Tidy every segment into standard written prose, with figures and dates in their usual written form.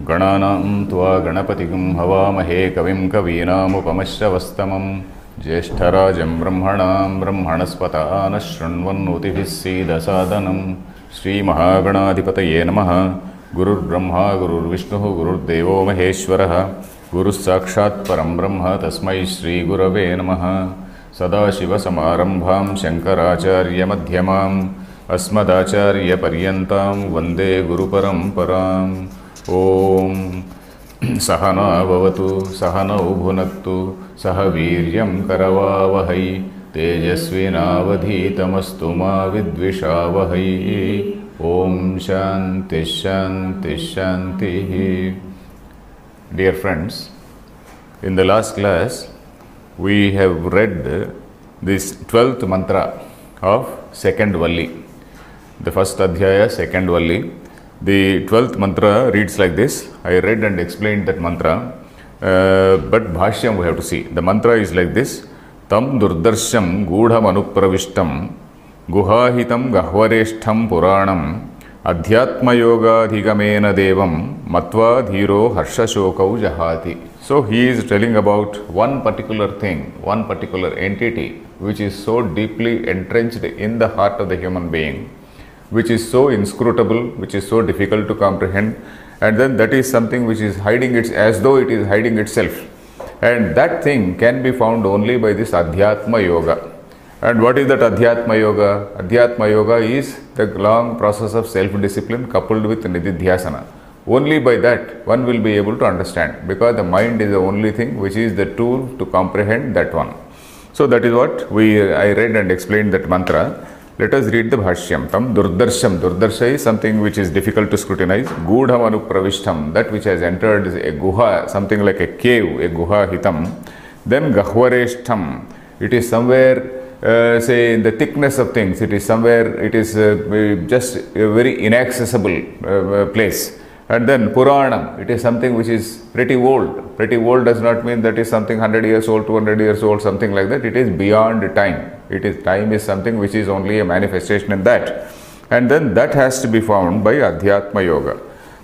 गणानां त्वा गणपतिगुं हवामहे कविं कवीनामुपमश्रवस्तमं ज्येष्ठराजं ब्रह्मणां ब्रह्मणस्पतः नः शृण्वन्नोतिभिः सीदसादनं श्रीमहागणाधिपतये नमः। गुरुर्ब्रह्मा गुरुर्विष्णुः गुरुर्देवो महेश्वरः गुरुस्साक्षात् परं ब्रह्म तस्मै श्रीगुरवे नमः। सदाशिवसमारम्भां शङ्कराचार्यमध्यमाम् अस्मदाचार्यपर्यन्तां वन्दे गुरुपरम्पराम्। ॐ सहना भवतु सहनौ भुनक्तु सह वीर्यं करवावहै तेजस्विनावधीतमस्तु मा विद्विषावहै। ॐ शान्ति शान्ति शान्तिः। Dear friends, in the last class we have read this 12th mantra of second Valli, the first adhyaya, second Valli. The 12th mantra reads like this. I read and explained that mantra, but bhashyam we have to see. The mantra is like this: Tam durdarsham gudham anupravishtam guhahitam gahvareshtham puranam adhyatma yogadhigamena devam matva dhiro harshashokau jahati. So he is telling about one particular thing, one particular entity which is so deeply entrenched in the heart of the human being, which is so inscrutable, which is so difficult to comprehend, and then that is something which is hiding it as though it is hiding itself, and that thing can be found only by this Adhyatma Yoga. And what is that Adhyatma Yoga? Adhyatma Yoga is the long process of self-discipline coupled with Nididhyasana. Only by that one will be able to understand, because the mind is the only thing which is the tool to comprehend that one. So that is what I read and explained that mantra. Let us read the bhashyam. Tam durdarsham. Durdarsha is something which is difficult to scrutinize. Gudham anupravishtam, that which has entered is a guha, something like a cave, a guha hitam. Then gahvareshtham, it is somewhere, say in the thickness of things, it is somewhere, it is just a very inaccessible place. And then Puranam, it is something which is pretty old. Pretty old does not mean that is something 100 years old, 200 years old, something like that. It is beyond time. Time is something which is only a manifestation in that. And then that has to be found by Adhyatma Yoga.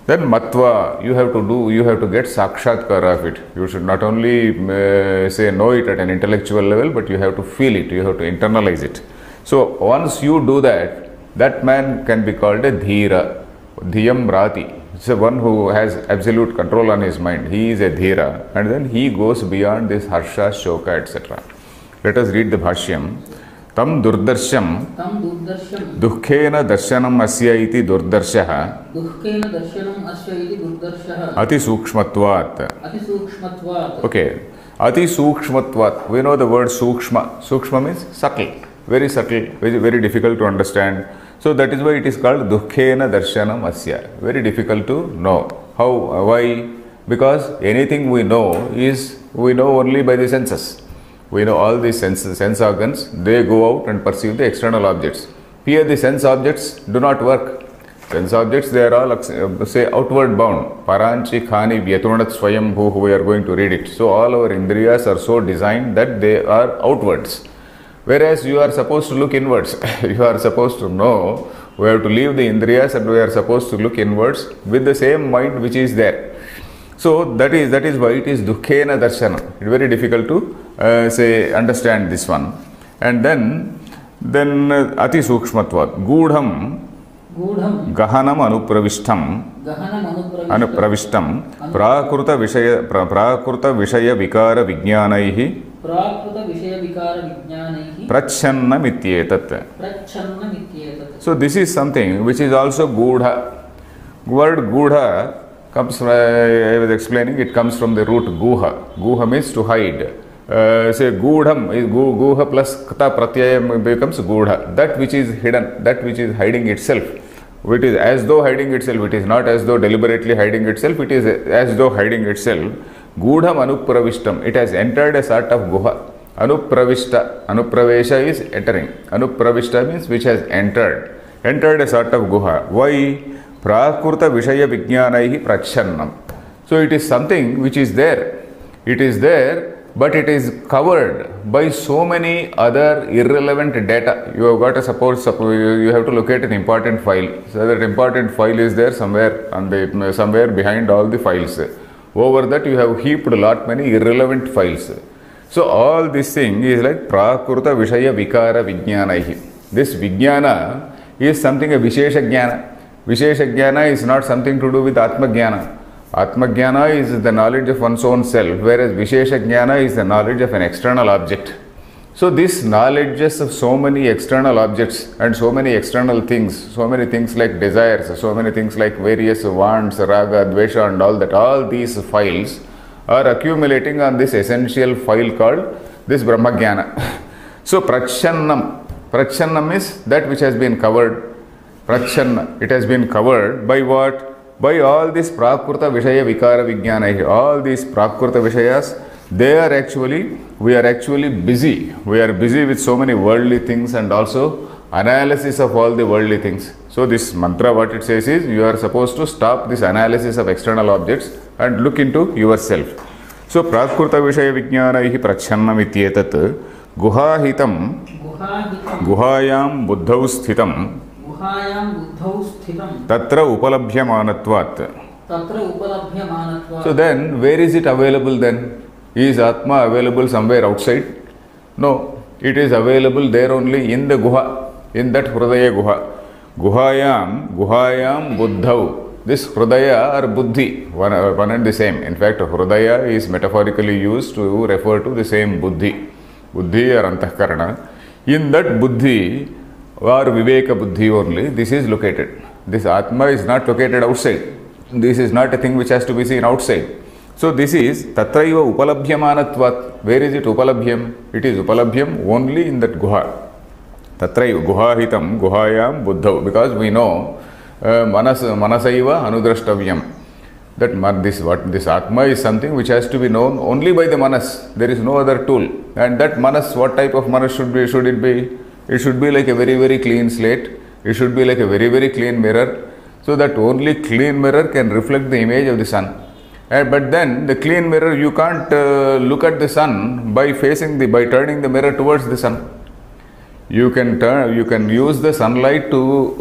Then Matva, you have to get Sakshatkara of it. You should not only say know it at an intellectual level, but you have to feel it, you have to internalize it. So once you do that, that man can be called a Dhira, Dhiyam Rati. It's a one who has absolute control on his mind. He is a Dhira, and then he goes beyond this Harsha, Shoka, etc. Let us read the Bhashyam. Tam durdarsham dukkhena darshanam asya iti durdarshaha ati sukshmatvat. Okay, ati sukshmatvat. We know the word sukshma. Sukshma means subtle, very difficult to understand. So that is why it is called dukkhena darshanam asya. Very difficult to know. How? Why? Because anything we know only by the senses. We know all these sense organs, they go out and perceive the external objects. Here the sense objects do not work. Sense objects, they are all say outward bound. Paranchi khani vyatunat swayam bhuh, we are going to read it. So all our indriyas are so designed that they are outwards. Whereas you are supposed to look inwards. You are supposed to know, we have to leave the indriyas and we are supposed to look inwards with the same mind which is there. So that is why it is dukkhena darshanam. It's very difficult to understand this one. And then ati sukshmatvat gudham gahanam anupravishtam prakruta vishaya vikara vijnanaihi prachannam ityetat. So this is something which is also gudha. Word gudha comes from, I was explaining, it comes from the root guha. Guha means to hide. Say gudham is guha plus kata pratyaya becomes gudha. That which is hidden, that which is hiding itself. It is as though hiding itself. It is not as though deliberately hiding itself. It is as though hiding itself. Gudham anupravishtam. It has entered a sort of guha. Anupravishta. Anupravesha is entering. Anupravishta means which has entered a sort of guha. Why? Prakruta vishaya vijnanaihi prachannam. So it is something which is there. It is there but it is covered by so many other irrelevant data. You have got to suppose you have to locate an important file. So that important file is there somewhere somewhere behind all the files. Over that you have heaped a lot many irrelevant files. So all this thing is like prakruta vishaya vikara vijnanaihi. This vijnana is something a vishesha jnana. Vishesha jnana is not something to do with atma jnana. Atma jnana is the knowledge of one's own self, whereas vishesha jnana is the knowledge of an external object. So this knowledges of so many external objects and so many external things, so many things like desires, so many things like various wants, raga, dvesha and all that, all these files are accumulating on this essential file called this Brahma Jnana. So Prachannam is that which has been covered. Prachanna, it has been covered by what? By all these Prakruta Vishaya Vikara Vijnana. All these Prakruta Vishayas, we are actually busy. We are busy with so many worldly things and also analysis of all the worldly things. So this mantra, what it says is, you are supposed to stop this analysis of external objects and look into yourself. So Prakruta Vishaya Vijnanaihi Prachannam Ityetat Guhahitam Guhayam Buddhau Sthitam Tatra Upalabhyamanatvat. So then, where is it available then? Is Atma available somewhere outside? No, it is available there only in the Guha, in that Hridaya Guha. Guhayam Buddhau. This Hridaya or Buddhi, one and the same. In fact, Hridaya is metaphorically used to refer to the same Buddhi. Buddhi or Antahkarana. In that Buddhi, or Viveka Buddhi only, this is located. This Atma is not located outside. This is not a thing which has to be seen outside. So this is Tatraiva Upalabhyamanatvat. Where is it Upalabhyam? It is Upalabhyam only in that Guha. Tatraiva Guhahitam Guhayam Buddhau. Because we know Manasaiva Anudrashtavyam. That this Atma is something which has to be known only by the Manas. There is no other tool. And that Manas, what type of Manas should it be? It should be like a very, very clean slate. It should be like a very, very clean mirror. So that only clean mirror can reflect the image of the sun. But then the clean mirror, you can't look at the sun by turning the mirror towards the sun. You can use the sunlight to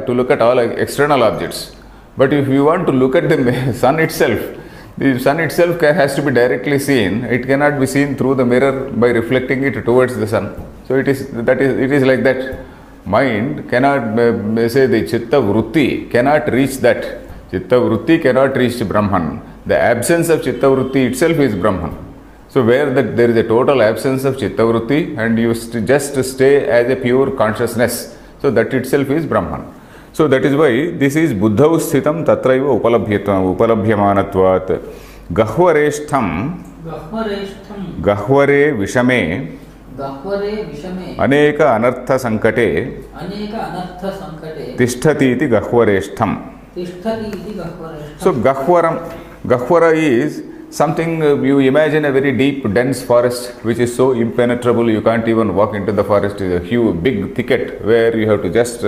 look at all external objects. But if you want to look at the sun itself has to be directly seen. It cannot be seen through the mirror by reflecting it towards the sun. So it is like that. Mind cannot say the Chitta Vritti cannot reach that. Chitta Vritti cannot reach Brahman. The absence of Chitta Vritti itself is Brahman. So where there is a total absence of Chitta Vritti and you just stay as a pure consciousness, so that itself is Brahman. So that is why this is Buddhau Sthitam Tatraiva Upalabhyamanatvat Gahvareshtham Gahvare Vishame Aneka Anartha Sankate Tishtati iti Gahvareshtham. So Gahvara is something, you imagine a very deep, dense forest which is so impenetrable you can't even walk into the forest. It is a huge, big thicket where you have to just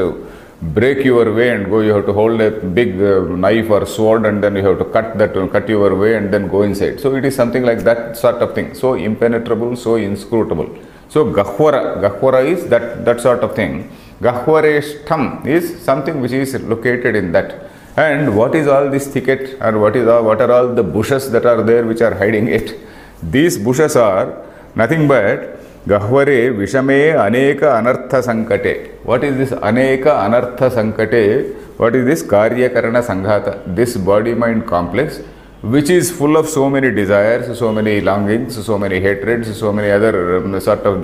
break your way and go. You have to hold a big knife or sword and then you have to cut your way and then go inside. So it is something like that sort of thing. So impenetrable, so inscrutable. So Gahvara is that sort of thing. Gahvareshtham is something which is located in that. And what is all this thicket and what are all the bushes that are there which are hiding it? These bushes are nothing but Gahvare Vishame Aneka Anartha Sankate. What is this Aneka Anartha Sankate? What is this Karya Karana Sanghata? This body-mind complex which is full of so many desires, so many longings, so many hatreds, so many other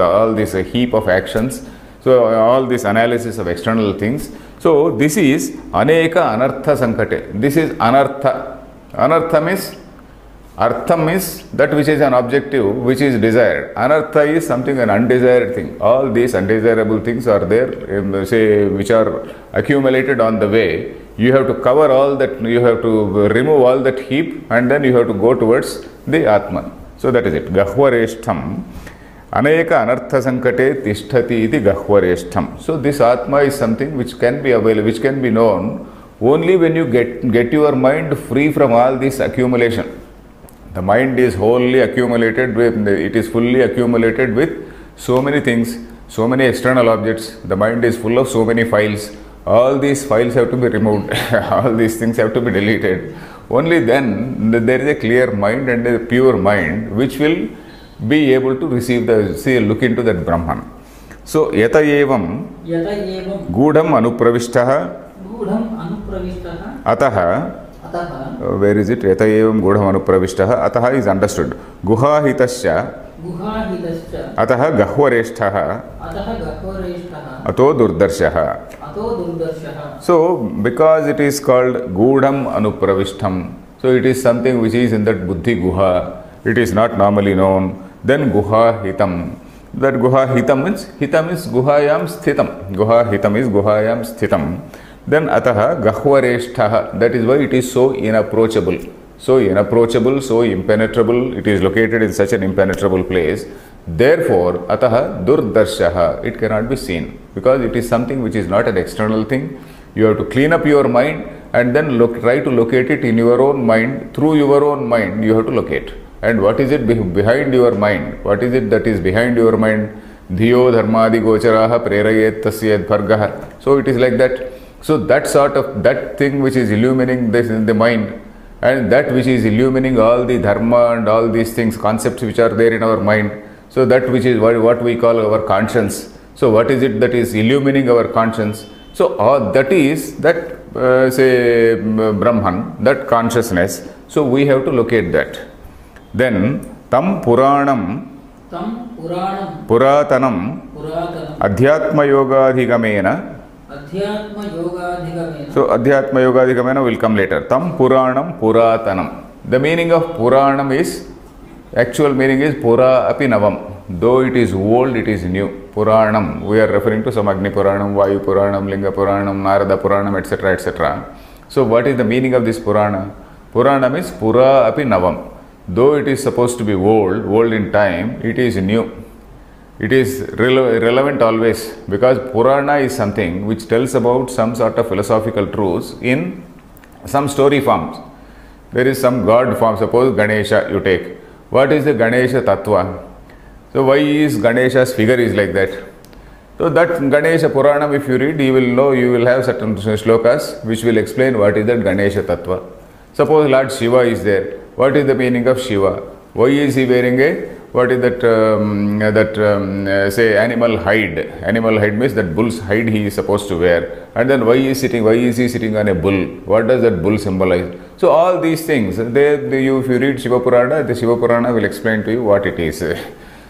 all this heap of actions. So all this analysis of external things. So this is Aneka Anartha Sankate. This is Anartha. Anartha means, Artham is that which is an objective, which is desired. Anartha is something, an undesired thing. All these undesirable things are there, which are accumulated on the way. You have to cover all that, you have to remove all that heap and then you have to go towards the Atman. So that is it. Gahvareshtham. Aneka Anartha Sankate Tishtati iti Gahvareshtham. So this Atma is something which can be available, which can be known only when you get your mind free from all this accumulation. The mind is wholly accumulated with, it is fully accumulated with so many things, so many external objects. The mind is full of so many files. All these files have to be removed. All these things have to be deleted. Only then there is a clear mind and a pure mind which will be able to receive look into that Brahman. So, yata evam gudham anupravishtaha ataha, where is it? Yata evam gudham anupravishtaha ataha is understood. Guhahitasya ataha gahvareshtaha ato durdarshaha. So, because it is called gudham anupravishtam, so it is something which is in that buddhi guha, it is not normally known. Then guha hitam. That guha hitam means guhayam sthitam. Guha hitam is guhayam sthitam. Then ataha gahvareshtaha. That is why it is so inapproachable. So inapproachable, so impenetrable. It is located in such an impenetrable place. Therefore, ataha durdarshaha. It cannot be seen because it is something which is not an external thing. You have to clean up your mind and then try to locate it in your own mind. Through your own mind, you have to locate. And what is it behind your mind? What is it that is behind your mind? Dhiyo dharmadi gocharaha prerayet tasyed bhargaha. So it is like that. So that sort of, that thing which is illumining this in the mind, and that which is illumining all the dharma and all these things, concepts which are there in our mind. So that which is what we call our conscience. So what is it that is illumining our conscience? So that is that Brahman, that consciousness. So we have to locate that. Then tam puranam puratanam adhyatma yogadhigamena. So adhyatma yogadhigamena will come later. Tam puranam puratanam. The meaning of puranam is, actual meaning is pura api navam. Though it is old, it is new. Puranam. We are referring to some Agni Puranam, Vayu Puranam, Linga Puranam, Narada Puranam, etc. etc. So what is the meaning of this Purana? Puranam is pura api navam. Though it is supposed to be old in time, it is new. It is relevant always, because Purana is something which tells about some sort of philosophical truths in some story forms. There is some god form, suppose Ganesha you take. What is the Ganesha Tattva? So why is Ganesha's figure is like that? So that Ganesha Puranam, if you read, you will know, you will have certain shlokas which will explain what is that Ganesha Tattva. Suppose Lord Shiva is there. What is the meaning of Shiva? Why is he wearing what is that, say animal hide? Animal hide means that bull's hide he is supposed to wear. And then why is he sitting on a bull? What does that bull symbolize? So all these things, if you read Shiva Purana, the Shiva Purana will explain to you what it is.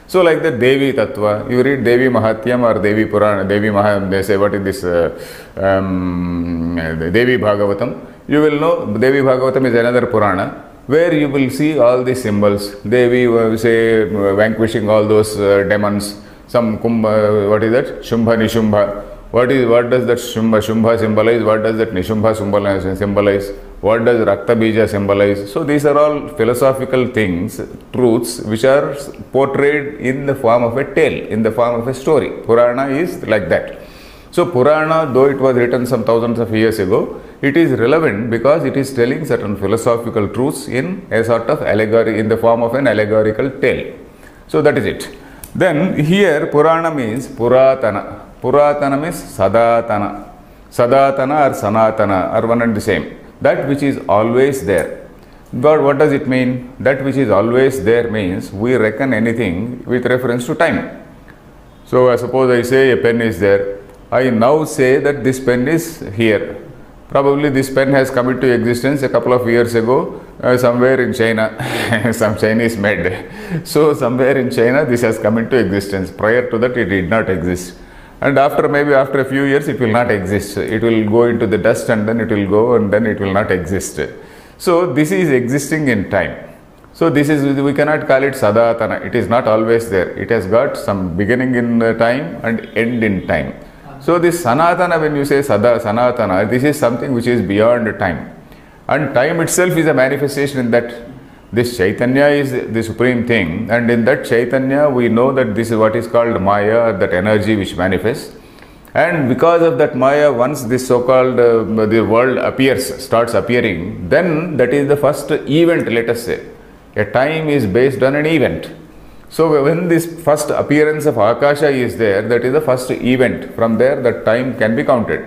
So like the Devi Tattva, you read Devi Mahatyam or Devi Purana, they say what is this, Devi Bhagavatam. You will know Devi Bhagavatam is another Purana, where you will see all these symbols. Devi, say, vanquishing all those demons. Some what is that? Shumbha, Nishumbha. What does that Shumbha symbolize? What does that Nishumbha symbolize? What does Rakta Bija symbolize? So these are all philosophical things, truths, which are portrayed in the form of a tale, in the form of a story. Purana is like that. So Purana, though it was written some thousands of years ago, it is relevant because it is telling certain philosophical truths in a sort of allegory, in the form of an allegorical tale. So that is it. Then here Purana means Puratana. Puratana means Sadatana. Sadatana or Sanatana are one and the same. That which is always there. But what does it mean? That which is always there means we reckon anything with reference to time. So suppose I say a pen is there. I now say that this pen is here. Probably this pen has come into existence a couple of years ago, somewhere in China, some Chinese made. So somewhere in China this has come into existence. Prior to that it did not exist. And maybe after a few years it will not exist. It will go into the dust and then it will go and then it will not exist. So this is existing in time. So this is, we cannot call it Sadatana. It is not always there. It has got some beginning in time and end in time. So this Sanatana, when you say Sanatana, this is something which is beyond time. And time itself is a manifestation in that. This Chaitanya is the supreme thing, and in that Chaitanya we know that this is what is called Maya, that energy which manifests. And because of that Maya, once this so-called the world starts appearing, then that is the first event, let us say. A time is based on an event. So when this first appearance of Akasha is there, that is the first event. From there, the time can be counted,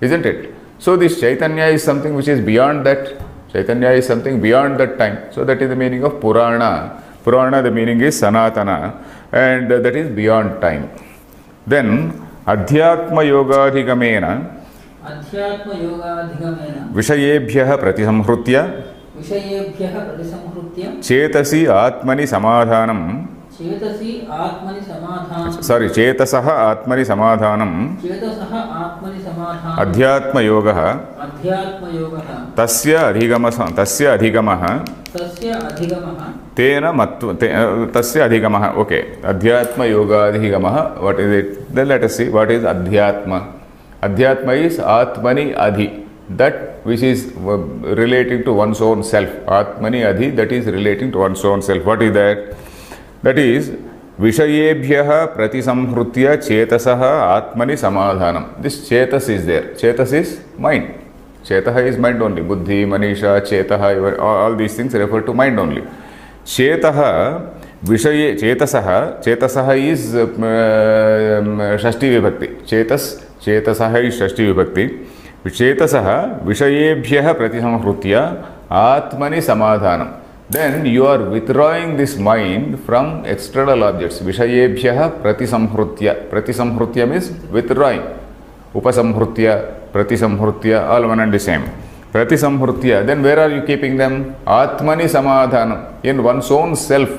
isn't it? So this Chaitanya is something which is beyond that. Chaitanya is something beyond that time. So that is the meaning of Purana. Purana, the meaning is Sanatana, and that is beyond time. Then Adhyatma Yogadhigamena Vishayebhyah Pratisamhrutya Chetasi Atmani Samadhanam Chetasaha Atmani Samadhanam Adhyatma Yogaha Tasya Adhigamaha Tena Matva Tasya Adhigamaha. Okay, Adhyatma Yoga Adhigamaha. What is it? Then let us see what is Adhyatma. Adhyatma is Atmani Adhi, that which is relating to one's own self. Atmani Adhi, that is relating to one's own self. What is that? That is Vishayebhyah Pratisamhrutya Chetasaha Atmani Samadhanam. This Chetas is there. Chetas is mind. Chetaha is mind only. Buddhi, Manisha, Chetaha, all these things refer to mind only. Chetaha Vishaye Chetasaha is Shashti Vibhakti. Chetasaha is Shashti Vibhakti. Chetasaha Vishayebhyah Pratisamhrutya Atmani Samadhanam. Then you are withdrawing this mind from external objects. Vishayebhyah Pratisamhrutya. Pratisamhrutya means withdrawing. Upasamhrutya, Pratisamhrutya, all one and the same. Pratisamhrutya, then where are you keeping them? Atmani Samadhanam. In one's own self.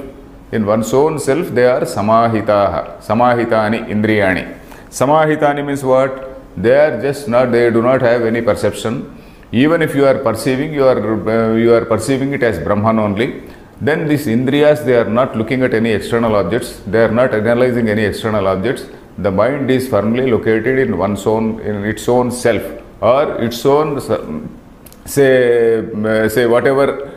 In one's own self they are Samahitaha. Samahitani Indriyani. Samahitani means what? They are just not, they do not have any perception. Even if you are perceiving, you are perceiving it as Brahman only. Then these Indriyas, they are not looking at any external objects. They are not analyzing any external objects. The mind is firmly located in one's own, in its own self, or its own, say whatever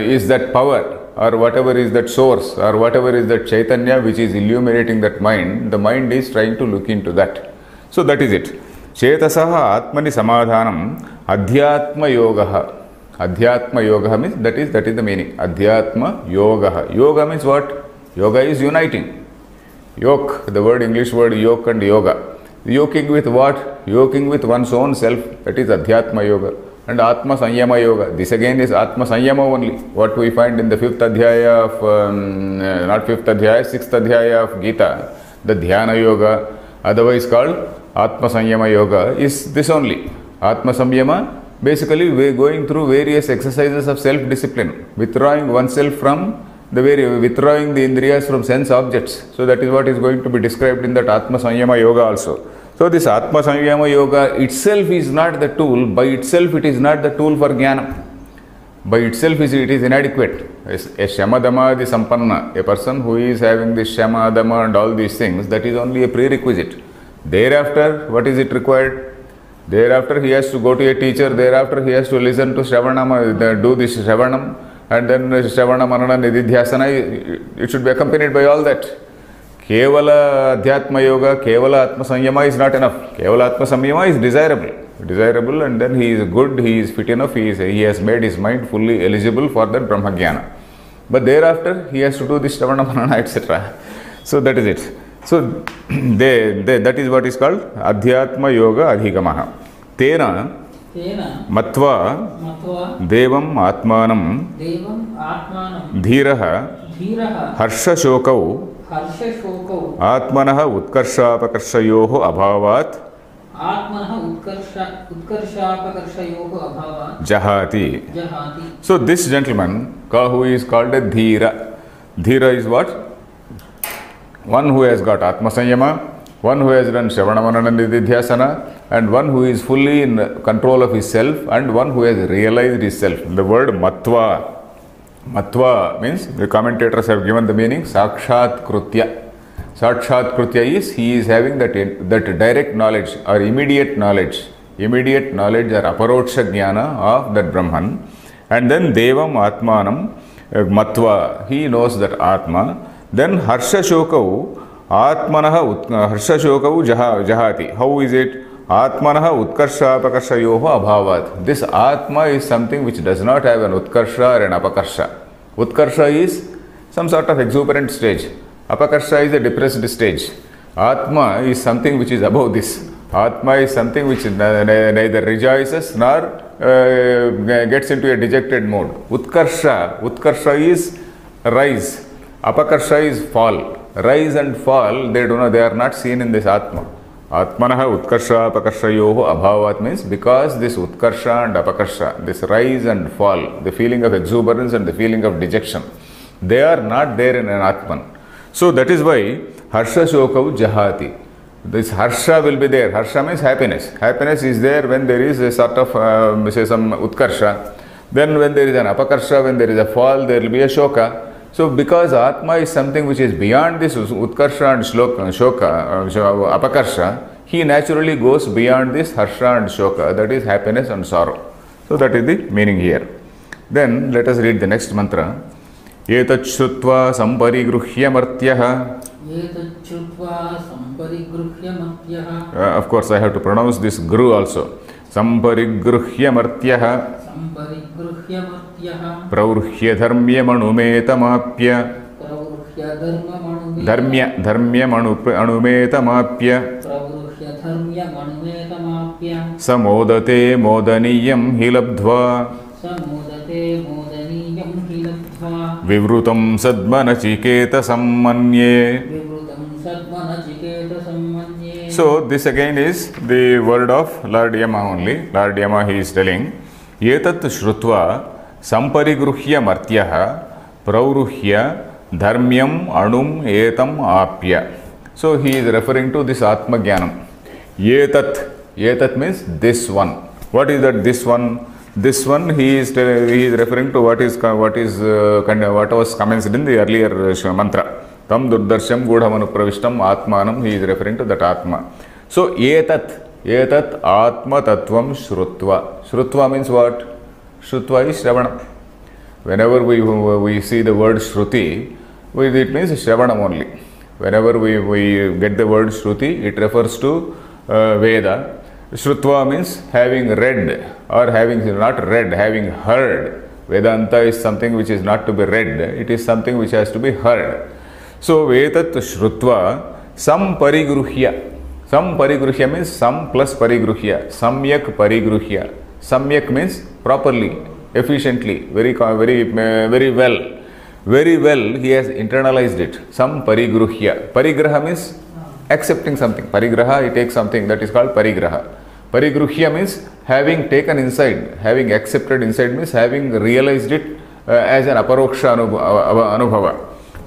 is that power, or whatever is that source, or whatever is that Chaitanya which is illuminating that mind. The mind is trying to look into that. So that is it. Chetasaha Atmani Samadhanam Adhyatma Yogaha. Adhyatma Yogaha means that is the meaning. Adhyatma Yogaha. Yoga means what? Yoga is uniting. Yoke, the word English word yoke and yoga. Yoking with what? Yoking with one's own self. That is Adhyatma Yoga. And Atma Sanyama Yoga. This again is Atma Sanyama only. What we find in the 5th Adhyaya of, not 5th Adhyaya, 6th Adhyaya of Gita. The Dhyana Yoga, otherwise called Atma Sanyama Yoga, is this only. Atma Samyama, basically we are going through various exercises of self-discipline, withdrawing oneself from withdrawing the Indriyas from sense objects. So that is what is going to be described in that Atma Sanyama Yoga also. So this Atma Sanyama Yoga itself is not the tool. By itself it is not the tool for Jnana. By itself it is inadequate. A Shamadama the Sampanna, a person who is having this Shamadama and all these things, that is only a prerequisite. Thereafter, what is it required? Thereafter he has to go to a teacher, thereafter he has to listen to Shravanam, do this Shravanam, and then Shravana Manana Nididhyasana, it should be accompanied by all that. Kevala Adhyatma Yoga, Kevala Atma Sanyama is not enough. Kevala Atma Sanyama is desirable, and then he is good, he is fit enough, he has made his mind fully eligible for that Brahma Jnana. But thereafter he has to do this Shravana Manana, etc. So that is it. So that is what is called Adhyatma Yoga Adhigamaha. Tena Matva Devam Atmanam Dhiraha Harsha Shokau Atmanaha Utkarshapakarshayoho Abhavat Jahati. So this gentleman who is called a Dhira. Dhira is what? One who has got Atma Sanyama, one who has done Shravana Manana Nididhyasana, and one who is fully in control of his self, and one who has realized his self. The word Matva. Matva means, the commentators have given the meaning Sakshat Krutya. Sakshat Krutya is, he is having that direct knowledge or immediate knowledge or Aparoksha Jnana of that Brahman. And then Devam Atmanam Matva, he knows that Atma. Then Harsha Shokau Atmanaha Harsha Shokau Jahati. How is it? Atmanaha Utkarshapakarshayoho Abhavat. This Atma is something which does not have an Utkarsha or an Apakarsha. Utkarsha is some sort of exuberant stage. Apakarsha is a depressed stage. Atma is something which is above this. Atma is something which neither rejoices nor gets into a dejected mode. Utkarsha is rise. Apakarsha is fall. Rise and fall, they are not seen in this Atma. Atmanaha Utkarsha Apakarshayoho Abhavat means because this Utkarsha and Apakarsha, this rise and fall, the feeling of exuberance and the feeling of dejection, they are not there in an Atman. So that is why Harsha Shokau Jahati. This Harsha will be there. Harsha means happiness. Happiness is there when there is a sort of, say, some Utkarsha. Then when there is an Apakarsha, when there is a fall, there will be a Shoka. So because Atma is something which is beyond this Utkarsha and Shoka, Apakarsha, he naturally goes beyond this Harsha and Shoka, that is happiness and sorrow. So that is the meaning here. Then let us read the next mantra. Etat Shrutva Samparigruhya Martyaha. Of course, I have to pronounce this Gru also. Samparigrihya Martyaha. Praurhya Dharmya Manumetamapya. Dharmya Manumetamapya. Samodate Modaniyam Hilabdva. Vivrutam Sadmanachiketa Sammanye. So this again is the word of Lord Yama only. Lord Yama, he is telling, Etat Shrutva Samparigruhya Martyaha Prauruhya Dharmyam Anum Etam Apya. So he is referring to this Atma Jnanam. Etat means this one. What is that this one? This one he is referring to what was commenced in the earlier mantra. Tam Durdarsham Gudhamanu Pravishtam Atmanam, he is referring to that Atma. So Etat Atma Tattvam Shrutva. Shrutva means what? Shrutva is Shravanam. Whenever we see the word Shruti, it means Shravanam only. Whenever we get the word Shruti, it refers to Veda. Shrutva means having read or having not read, having heard. Vedanta is something which is not to be read, it is something which has to be heard. So Vetat Shrutva Samparigruhya. Samparigruhya means some plus parigruhya. Samyak parigruhya. Samyak means properly, efficiently, very well. Very well he has internalized it. Some parigruhya. Parigraha means accepting something. Parigraha, he takes something, that is called parigraha. Parigruhya means having taken inside, having accepted inside means having realized it as an aparoksha anubhava.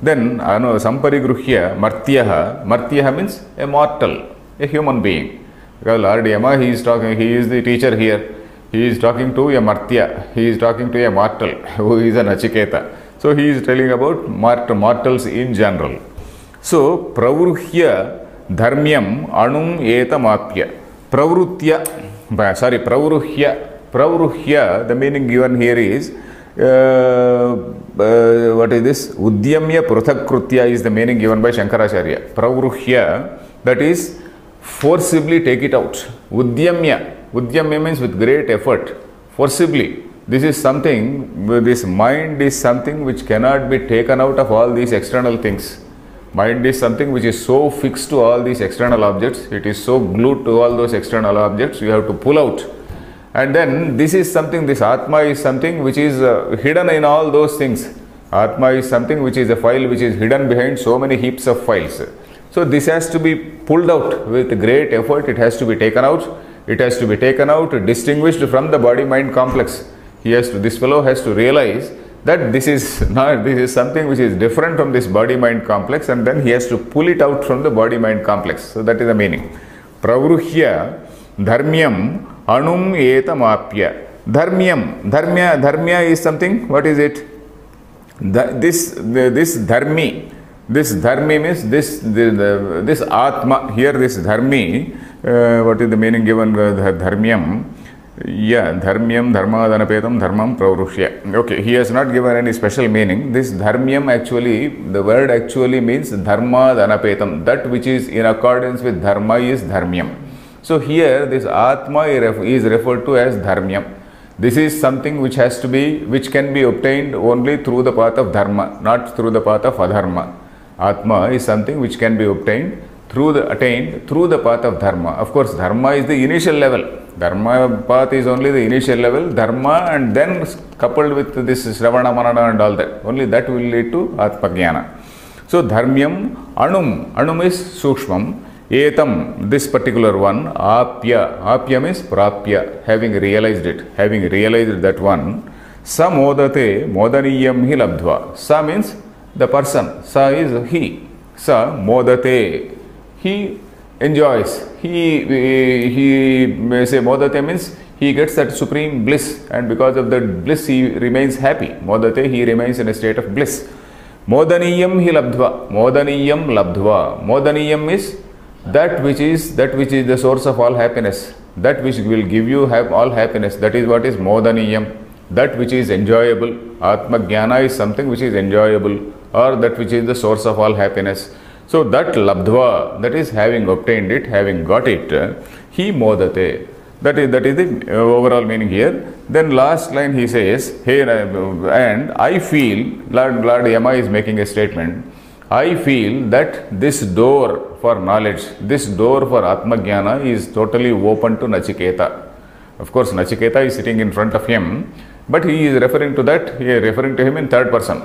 Then Samparigruhya Martyaha. Martyaha means a mortal, a human being. Because Lord Yama, he is the teacher here. He is talking to a Martya. He is talking to a mortal who is a Nachiketa. So he is telling about mortals in general. So Pravruhya Dharmyam Anum Etamapya. Pravruhya, the meaning given here is what is this? Udyamya Pruthakrutya is the meaning given by Shankaracharya. Pravruhya, that is forcibly take it out. Udyamya means with great effort, forcibly. This is something, this mind is something which cannot be taken out of all these external things. Mind is something which is so fixed to all these external objects, it is so glued to all those external objects, you have to pull out. And then this is something, this Atma is something which is hidden in all those things. Atma is something which is a file which is hidden behind so many heaps of files. So this has to be pulled out with great effort, it has to be taken out. It has to be taken out, distinguished from the body-mind complex. This fellow has to realize that this is something which is different from this body-mind complex, and then he has to pull it out from the body-mind complex. So that is the meaning. Pravruhya Dharmyam Anum Etamapya. Dharmya is something, what is it? This dharmi means this Atma. Here this dharmi, what is the meaning given? Dharmyam. Yeah, Dharmyam, Dharmadanapetam, Dharmam Pravruhya. Okay, he has not given any special meaning. This Dharmyam actually, the word actually means Dharmadanapetam. That which is in accordance with Dharma is Dharmyam. So here this Atma is referred to as Dharmyam. This is something which has to be, which can be obtained only through the path of dharma, not through the path of adharma. Atma is something which can be obtained attained through the path of dharma. Of course, dharma is the initial level. Dharma path is only the initial level, dharma, and then coupled with this Shravana, Manana and all that. Only that will lead to Atmajnana. So, dharmyam, anum is sukshmam, etam, this particular one, apya means prapya, having realized that one, sa modate, modaniyam hi labdhva. Sa means the person, sa is he, sa modate, he enjoys, he may say modate means he gets that supreme bliss, and because of that bliss he remains happy. Modate, he remains in a state of bliss. Modaniyam hi labdhva, modaniyam labdhva. Modaniyam is that which is the source of all happiness, that which will give you all happiness. That is what is modaniyam, that which is enjoyable. Atmajnana is something which is enjoyable, or that which is the source of all happiness. So that labdhva, that is having obtained it, having got it, he modate. That is the overall meaning here. Then last line he says, here, and I feel, Lord Yama is making a statement, I feel that this door for knowledge, this door for Atmajnana is totally open to Nachiketa. Of course, Nachiketa is sitting in front of him, but he is referring to that, he is referring to him in third person.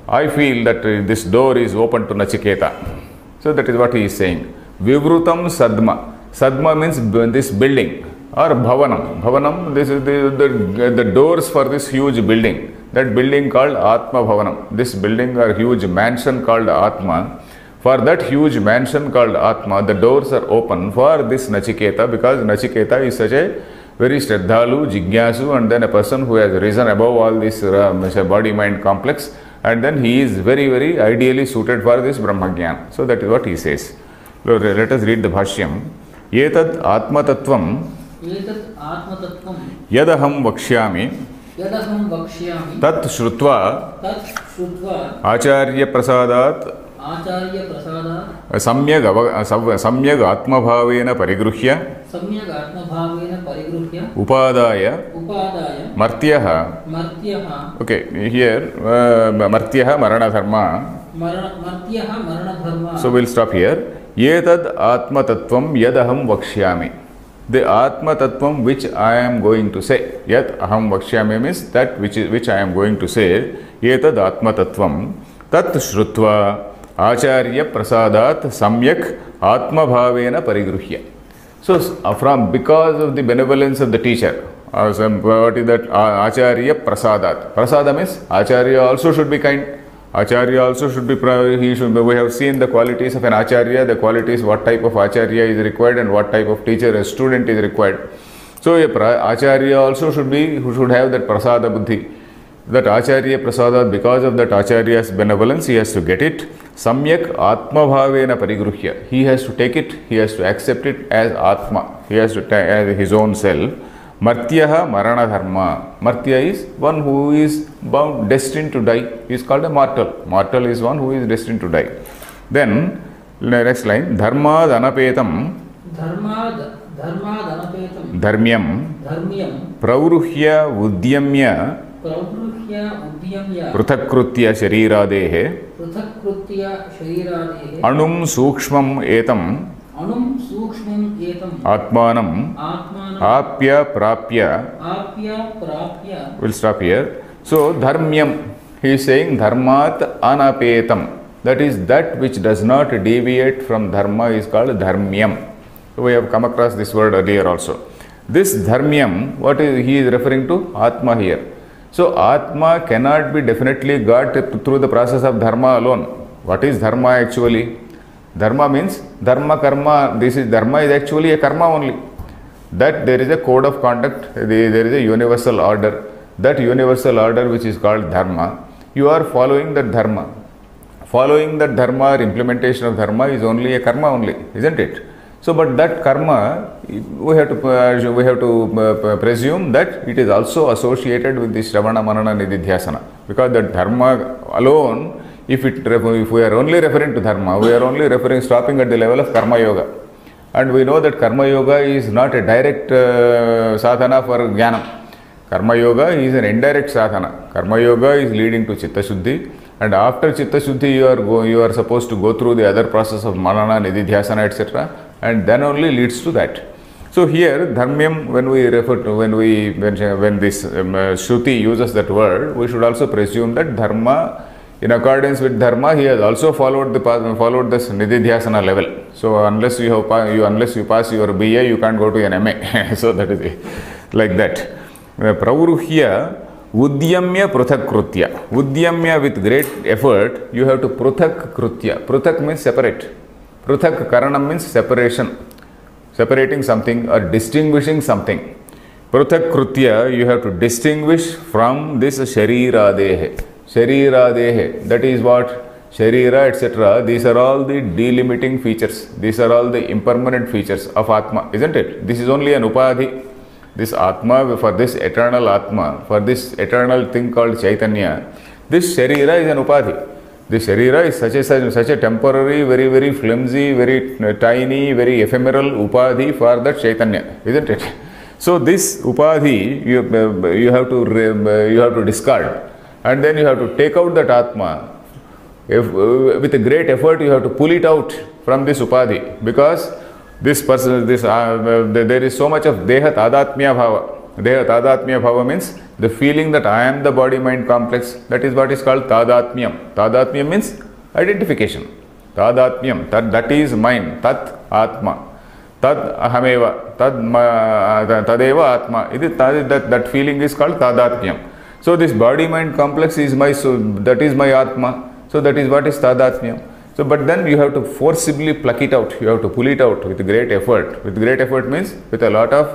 I feel that this door is open to Nachiketa. So that is what he is saying. Vivrutam sadma. Sadma means this building, or bhavanam. Bhavanam, this is the doors for this huge building. That building called Atma Bhavanam. This building or huge mansion called Atma. For that huge mansion called Atma, the doors are open for this Nachiketa, because Nachiketa is such a very Shraddhalu, Jigyasu, and then a person who has risen above all this body-mind complex, and then he is very, very ideally suited for this Brahmagyan. So that is what he says. Let us read the Bhashyam. Etad Atma Tattvam Yadaham Vakshyami Tat Shrutva Acharya Prasadat Samyag Atmabhavena Parigruhya Upadaya Martyaha. Okay, here Martyaha Marana Dharma. So we'll stop here. Yetad Atma Tattvam Yadaham Vakshyami. The Atma Tattvam which I am going to say. Yat Aham Vakshyami means that which I am going to say. Yetad Atma Tattvam Tat Shrutva Acharya Prasadat Samyak Atma Bhavena Parigruhya. So because of the benevolence of the teacher, what is that? Acharya Prasadat. Prasada means Acharya also should be kind. Acharya also should be, we have seen the qualities of an Acharya, the qualities, what type of Acharya is required and what type of teacher a student is required. So Acharya also should have that Prasada Buddhi. That Acharya Prasadat, because of that Acharya's benevolence, he has to get it. Samyak Atma Bhavena Parigruhya. He has to take it, he has to accept it as Atma. He has to take as his own self. Martyaha Marana Dharma. Martya is one who is bound, destined to die. He is called a mortal. Mortal is one who is destined to die. Then, next line, Dharma Dhanapetam. Dharmyam. Pravruhya Udyamya. Pruthakrutya Shariradehe. Anum Sukshmam Etam. Atmanam Apya Prapya. We'll stop here. So Dharmyam, he is saying Dharmat Anapetam. That is that which does not deviate from Dharma is called Dharmyam. So we have come across this word earlier also. This Dharmyam, what is he is referring to? Atma here. So Atma cannot be definitely got through the process of Dharma alone. What is Dharma actually? Dharma means Dharma Karma. This is Dharma is actually a karma only. That there is a code of conduct, there is a universal order. That universal order which is called Dharma, you are following that Dharma. Following that Dharma or implementation of Dharma is only a karma only, isn't it? So, but that karma, we have to presume that it is also associated with the Shravana, Manana, Nididhyasana. Because that Dharma alone, if we are only referring to Dharma, we are only stopping at the level of Karma Yoga. And we know that Karma Yoga is not a direct sadhana for Jnana. Karma yoga is an indirect sadhana. Karma yoga is leading to Chitta Shuddhi, and after Chitta Shuddhi you are supposed to go through the other process of Manana, Nididhyasana, etc., and then only leads to that. So here dharmyam, when we refer to, when this Shruti uses that word, we should also presume that dharma, in accordance with dharma, he has also followed this Nididhyasana level. So unless you pass your BA, you can't go to an MA. So that is it. Like that. Pravruhya Udyamya Pruthak Krutya. Udyamya, with great effort, you have to Pruthak Krutya. Pruthak means separate. Pruthak Karanam means separation. Separating something or distinguishing something. Pruthak Krutya, you have to distinguish from this Sharira Dehe. Sharira Dehe, that is what? Sharira, etc. These are all the delimiting features. These are all the impermanent features of Atma, isn't it? This is only an Upadhi. This Atma, for this eternal Atma, for this eternal thing called Chaitanya, this Sharira is an Upadhi. This Sharira is such a temporary, very, very flimsy, very tiny, very ephemeral Upadhi for that Chaitanya, isn't it? So this Upadhi you have to discard, and then you have to take out that Atma. With a great effort, you have to pull it out from this Upadhi, because this person, there is so much of Deha Tadatmya Bhava. Deha Tadatmya Bhava means the feeling that I am the body-mind complex. That is what is called Tadatmyam. Tadatmyam means identification. Tadatmyam, that is mine. Tat Atma. Tad Ahameva. Tadeva Atma. That feeling is called Tadatmyam. So this body-mind complex is that is my Atma. So that is what is Tadatmyam. So, but then you have to forcibly pluck it out. You have to pull it out with great effort. With great effort means with a lot of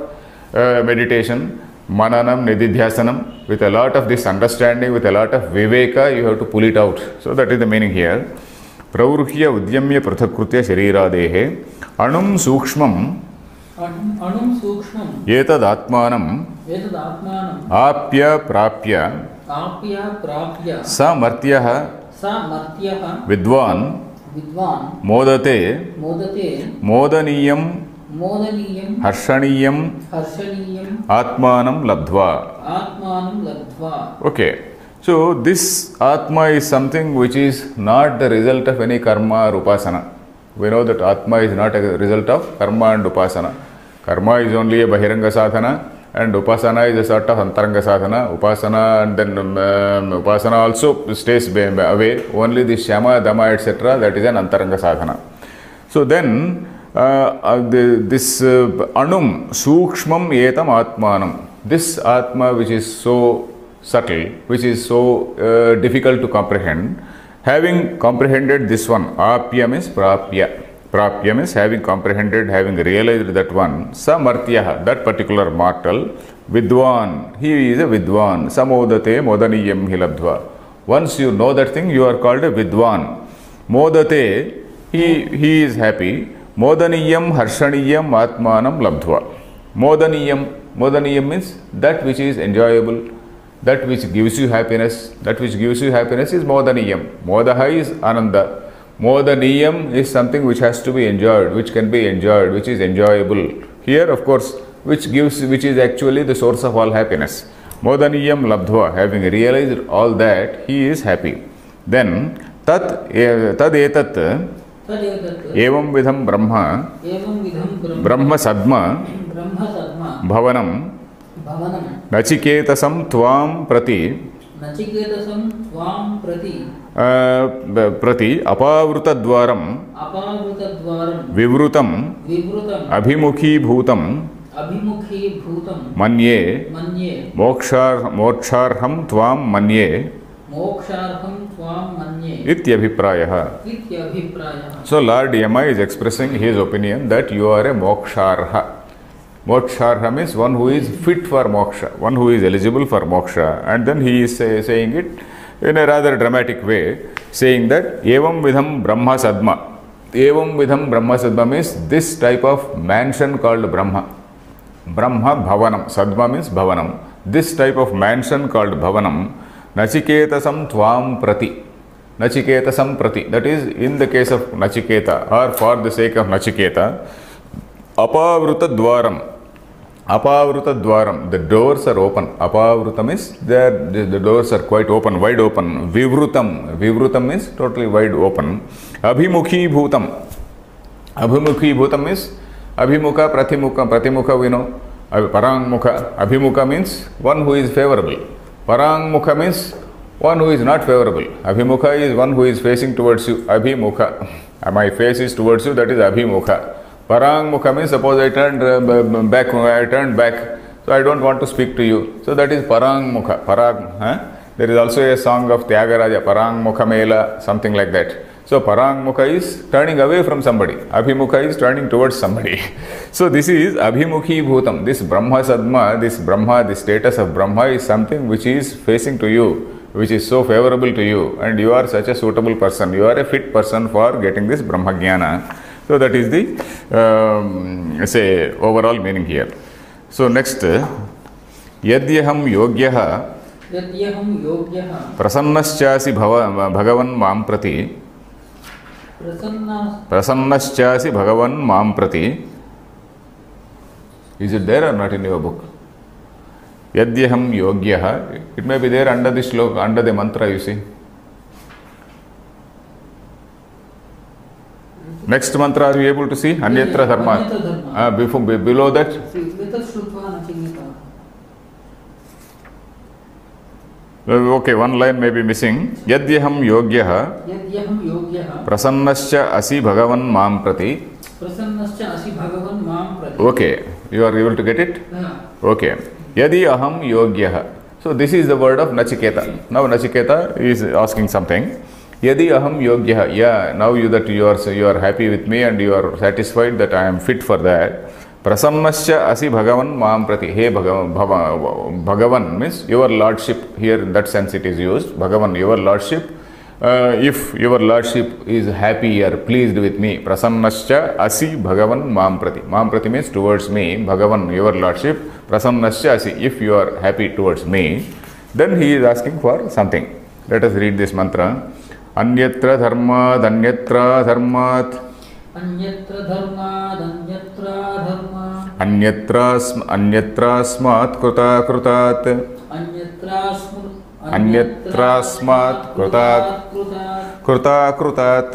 meditation, mananam, nididhyasanam, with a lot of this understanding, with a lot of viveka, you have to pull it out. So that is the meaning here. Pravruhya udyamya prathakrutya shariradehe anum sukshmam etad atmanam apya prapya samartyah vidvan modate modaniyam harshaniyam atmanam labdva. Okay, so this Atma is something which is not the result of any karma or upasana. We know that Atma is not a result of karma and upasana. Karma is only a bahiranga sadhana, and upasana is a sort of antaranga sadhana. Upasana, and then upasana also stays away. Only the shama, dhamma, etc., that is an antaranga sadhana. So then this anum sukshmam etam atmanam, this Atma which is so subtle, which is so difficult to comprehend, having comprehended this one, apya means prapya. Prapya means having comprehended, having realized that one, samartyah, that particular mortal, vidwan, he is a vidwan, samodate modaniyam hilabdva. Once you know that thing, you are called a vidwan. Modate, he is happy. Modaniyam harshaniyam atmanam labdhva. Modaniyam means that which is enjoyable, that which gives you happiness. That which gives you happiness is modaniyam. Modaha is ananda. Modaniyam is something which has to be enjoyed, which can be enjoyed, which is enjoyable. Here, of course, which is actually the source of all happiness. Modaniyam labdhva, having realized all that, he is happy. Then, tad etat evam vidham brahma sadma bhavanam nachiketasam tvam prati apavruta dwaram vivrutam abhimukhi bhutam manye moksharham tvam manye ityabhiprayah. So Lord Yama is expressing his opinion that you are a moksharha. Moksharha means one who is fit for moksha, one who is eligible for moksha, and then he is saying it in a rather dramatic way, saying that evam vidham brahma sadma. Evam vidham brahma sadma means this type of mansion called Brahma. Brahma bhavanam. Sadma means bhavanam. This type of mansion called bhavanam. Nachiketasam tvam prati. Nachiketasam prati. That is, in the case of Nachiketa, or for the sake of Nachiketa, apavruta dwaram. Apavruta dwaram, the doors are open. Apavrutam is the doors are quite open, wide open. Vivrutam means totally wide open. Abhimukhi bhutam. Abhimukhi bhutam is abhimukha, pratimukha we know. Parangmukha. Abhimukha means one who is favorable. Parangmukha means one who is not favorable. Abhimukha is one who is facing towards you. Abhimukha. My face is towards you, that is abhimukha. Parangmukha means suppose I turned back, so I don't want to speak to you. So that is parangmukha. There is also a song of Tyagaraja, Parangmukha Mela, something like that. So Parangmukha is turning away from somebody. Abhimukha is turning towards somebody. So this is Abhimukhi Bhutam. This Brahma Sadma, this status of Brahma is something which is facing to you, which is so favorable to you, and you are such a suitable person. You are a fit person for getting this Brahma Jnana. So that is the overall meaning here. So next, Yadyaham Yogyaha Prasannaschasi Bhagavan Mam Prati. Prasannaschasi Bhagavan Mam Prati. Is it there or not in your book? Yadyaham Yogyaha. It may be there under the shloka, under the mantra, you see. Next mantra, are you able to see? Anyatra Dharma. Below that. Okay, one line may be missing. Yadyaham Yogyaha Prasannascha Asi Bhagavan Mam Prati. Okay, you are able to get it? Okay. Yadi Aham Yogyaha. So this is the word of Nachiketa. Now Nachiketa is asking something. Yadi aham yogyaha. Yeah, now you are happy with me and you are satisfied that I am fit for that. Prasannascha asi Bhagavan Mam Prati. Hey Bhagavan means your lordship. Here in that sense it is used. Bhagavan, your lordship. If your lordship is happy or pleased with me, Prasannascha asi Bhagavan Mam Prati. Mam Prati means towards me. Bhagavan, your lordship. Prasannascha asi. If you are happy towards me, then he is asking for something. Let us read this mantra. Anyatra dharmad, anyatra dharmat. Anyatra dharmad, anyatra dharmat. Anyatra smat kruta krutat. Anyatra smat krutat. Kruta krutat.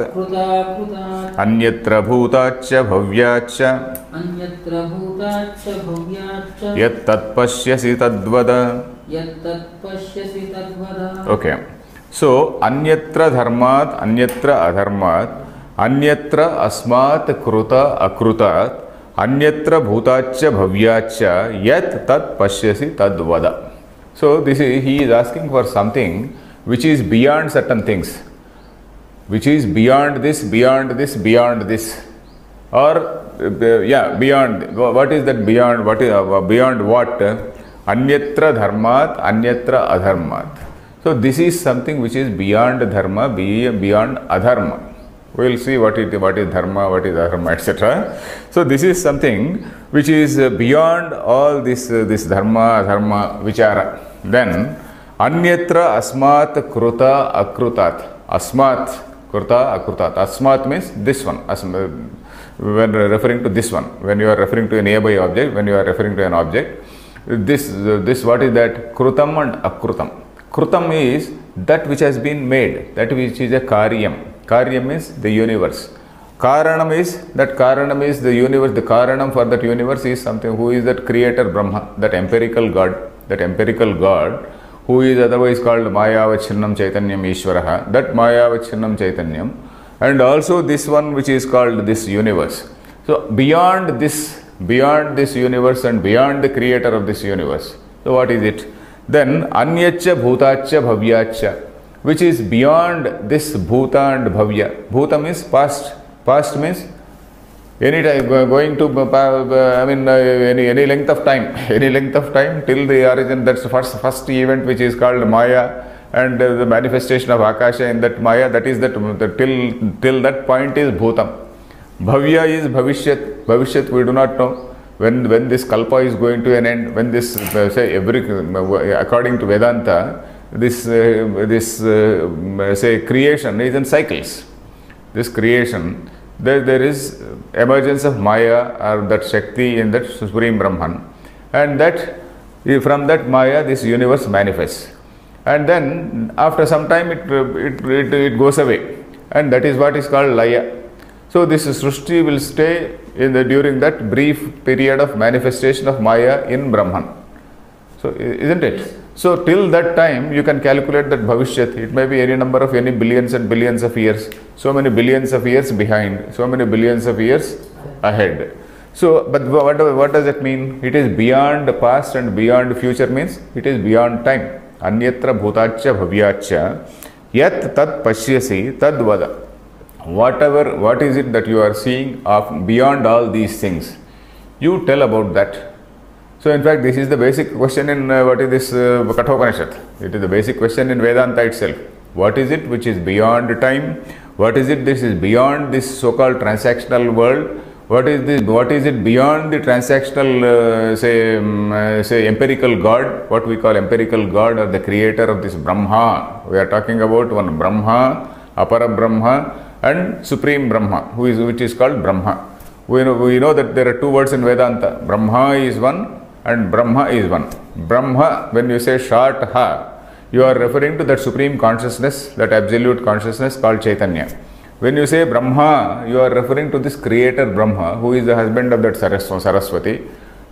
Anyatra bhutacha bhavyacha. Anyatra bhutacha bhavyacha. Yat tat pashyasi tadvada. Yat tat pashyasi tadvada. Okay. So, anyatra dharmat, anyatra adharmat, anyatra asmat kruta akrutat, anyatra bhutacha bhavyacha, yat tat pashyasi tadvada. So, he is asking for something which is beyond certain things, which is beyond this, beyond this, beyond this, or beyond. What is that beyond? What is beyond what? Anyatra dharmat, anyatra adharmat. So this is something which is beyond dharma, beyond adharma. We will see what is dharma, what is adharma, etc. So this is something which is beyond all this dharma, adharma, vichara. Then anyatra asmat kruta akrutat. Asmat kruta akrutat. Asmat means this one. When referring to this one, when you are referring to a nearby object, when you are referring to an object, this what is that? Krutam and akrutam. Krutam is that which has been made, that which is a karyam. Karyam is the universe. Karanam is the universe. The Karanam for that universe is something. Who is that creator Brahma, that empirical God, who is otherwise called Mayavachinam Chaitanyam Ishvaraha, that Mayavachinam Chaitanyam, and also this one which is called this universe. So beyond this universe and beyond the creator of this universe. So what is it? Then Anyacha Bhutacha Bhavyacha, which is beyond this Bhuta and Bhavya. Bhuta means past. Past means any time going to any length of time, till the origin. That's the first event which is called Maya, and the manifestation of Akasha in that Maya. That is till that point is Bhutam. Bhavya is Bhavishyat. Bhavishyat we do not know. When this kalpa is going to an end, when this according to Vedanta, this creation is in cycles. This creation, there is emergence of Maya or that Shakti in that Supreme Brahman, and that from that Maya this universe manifests, and then after some time it goes away, and that is what is called Laya. So this Srushti will stay during that brief period of manifestation of Maya in Brahman. So isn't it? So till that time you can calculate that Bhavishyat. It may be any number of any billions and billions of years. So many billions of years behind. So many billions of years ahead. So, but what does it mean? It is beyond past and beyond future means it is beyond time. Anyatra bhutachya bhavyachya yat tat pashyasi tad vada. Whatever, what is it that you are seeing of beyond all these things? You tell about that. So in fact, this is the basic question in what is this Kathopanishad? It is the basic question in Vedanta itself. What is it which is beyond time? What is it this is beyond this so-called transactional world? What is this? What is it beyond the transactional, say empirical God? What we call empirical God, or the creator of this Brahma? We are talking about one Brahma, Apara Brahma, and Supreme Brahma, which is called Brahma. We know that there are two words in Vedanta. Brahma is one and Brahma is one. Brahma, when you say short ha, you are referring to that supreme consciousness, that absolute consciousness called Chaitanya. When you say Brahma, you are referring to this creator Brahma, who is the husband of that Saraswati.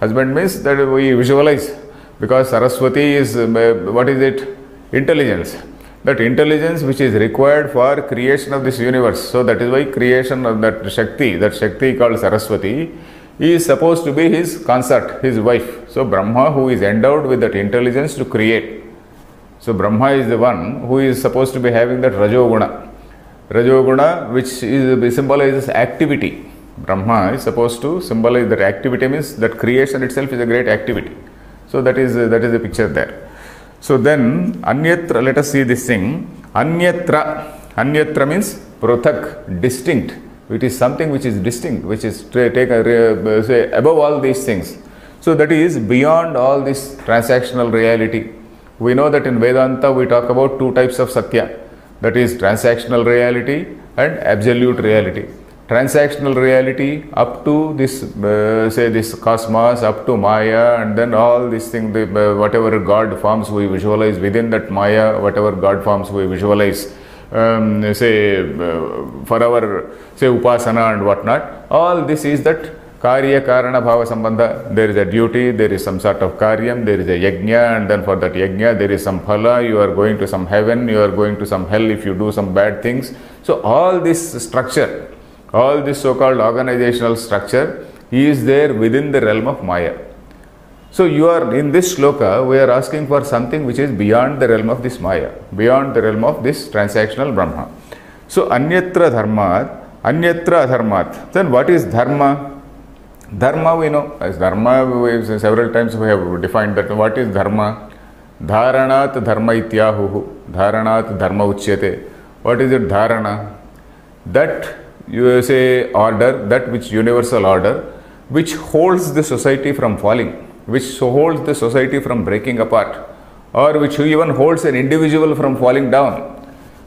Husband means that we visualize, because Saraswati is, what is it? Intelligence. That intelligence which is required for creation of this universe. So that is why creation of that Shakti called Saraswati, is supposed to be his consort, his wife. So Brahma, who is endowed with that intelligence to create. So Brahma is the one who is supposed to be having that Rajoguna. Rajoguna, which symbolizes activity. Brahma is supposed to symbolize that activity, means that creation itself is a great activity. So that is the picture there. So then, Anyatra, let us see this thing. Anyatra means Prathak, distinct. It is something which is distinct, which is say above all these things. So that is beyond all this transactional reality. We know that in Vedanta we talk about two types of Satya. That is transactional reality and absolute reality. Transactional reality up to this, say this cosmos, up to Maya, and then all these things, whatever God forms we visualize within that Maya, whatever God forms we visualize, for our, say, Upasana and whatnot. All this is that Karya Karana Bhava Sambandha. There is a duty, there is some sort of Karyam, there is a Yajna, and then for that Yajna there is some Phala. You are going to some heaven, you are going to some hell if you do some bad things. So all this structure, all this so-called organizational structure is there within the realm of Maya. So you are, in this shloka, we are asking for something which is beyond the realm of this Maya, beyond the realm of this transactional Brahma. So Anyatra Dharmat, Anyatra Adharmat. Then what is Dharma? Dharma we know. As Dharma, several times we have defined that. What is Dharma? Dharanat Dharma Ityahuhu. Dharanat Dharma Uchyate. What is it Dharana? That, you say, order, that which universal order, which holds the society from falling, which holds the society from breaking apart, or which even holds an individual from falling down.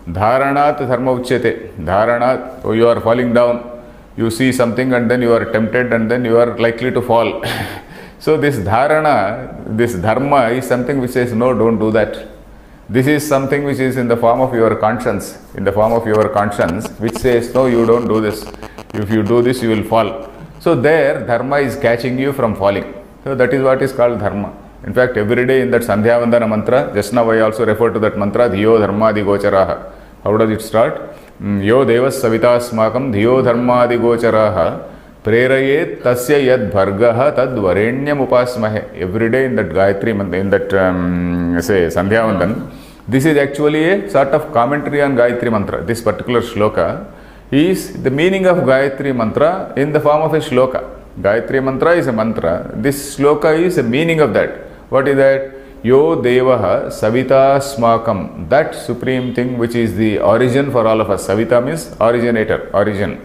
Dharanat Dharma Uchyate. Dharanat, oh, you are falling down. You see something and then you are tempted and then you are likely to fall. So this dharana, this dharma is something which says, no, don't do that. This is something which is in the form of your conscience, which says, no, you don't do this. If you do this, you will fall. So there, dharma is catching you from falling. So that is what is called dharma. In fact, every day in that Sandhya Vandana mantra, just now I also refer to that mantra, Dhiyo Dharmadi Gocharaha. How does it start? Yo devas savitasmakam dhiyo dharmadi gocharaha prerayet tasya yad bhargaha tad varenyam upasmahe. Every day in that Gayatri mantra, in that say Sandhya Vandan, this is actually a sort of commentary on Gayatri mantra. This particular shloka is the meaning of Gayatri mantra in the form of a shloka. Gayatri mantra is a mantra. This shloka is a meaning of that. What is that? Yo Devaha Savita Smakam, that supreme thing which is the origin for all of us. Savita means originator, origin.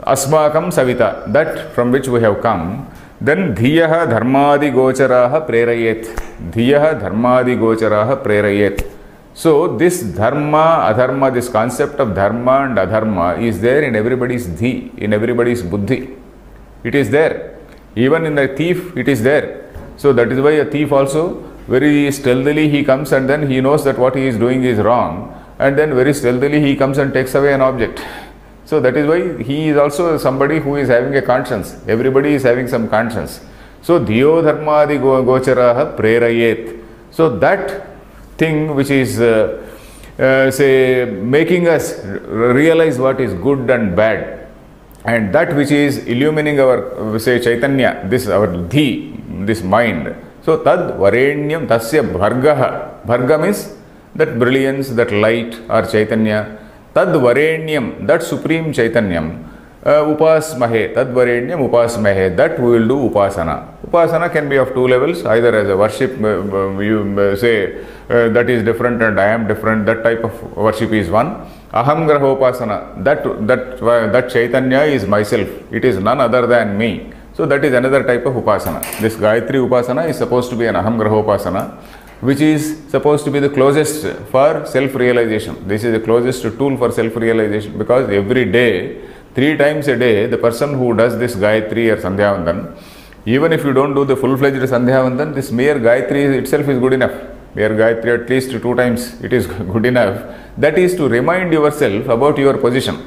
Asmakam Savita, that from which we have come. Then Dhiyaha Dharmadi Gocharaha Prerayet. Dhiyaha Dharmadi Gocharaha Prerayet. So this dharma, adharma, this concept of dharma and adharma is there in everybody's dhi, in everybody's buddhi. It is there. Even in a thief, it is there. So that is why a thief also very stealthily he comes and then he knows that what he is doing is wrong, and then very stealthily he comes and takes away an object. So that is why he is also somebody who is having a conscience. Everybody is having some conscience. So dhiyo dharmadi gocharaha prerayet. So that thing which is say making us realize what is good and bad, and that which is illumining our say Chaitanya, this our dhi, this mind. So tad varenyam tasya bhargaha. Bharga means that brilliance, that light or Chaitanya. Tad varenyam, that supreme Chaitanyam. Upasmahe, tad varenyam upasmahe, that we will do upasana. Upasana can be of two levels, either as a worship, you say that is different and I am different, that type of worship is one. Aham graha upasana, that Chaitanya is myself, it is none other than me. So that is another type of upasana. This Gayatri upasana is supposed to be an aham graha upasana, which is supposed to be the closest for self-realization. This is the closest tool for self-realization, because every day, 3 times a day, the person who does this Gayatri or Sandhyavandan, even if you don't do the full-fledged Sandhyavandan, this mere Gayatri itself is good enough. Mere Gayatri at least 2 times, it is good enough. That is to remind yourself about your position.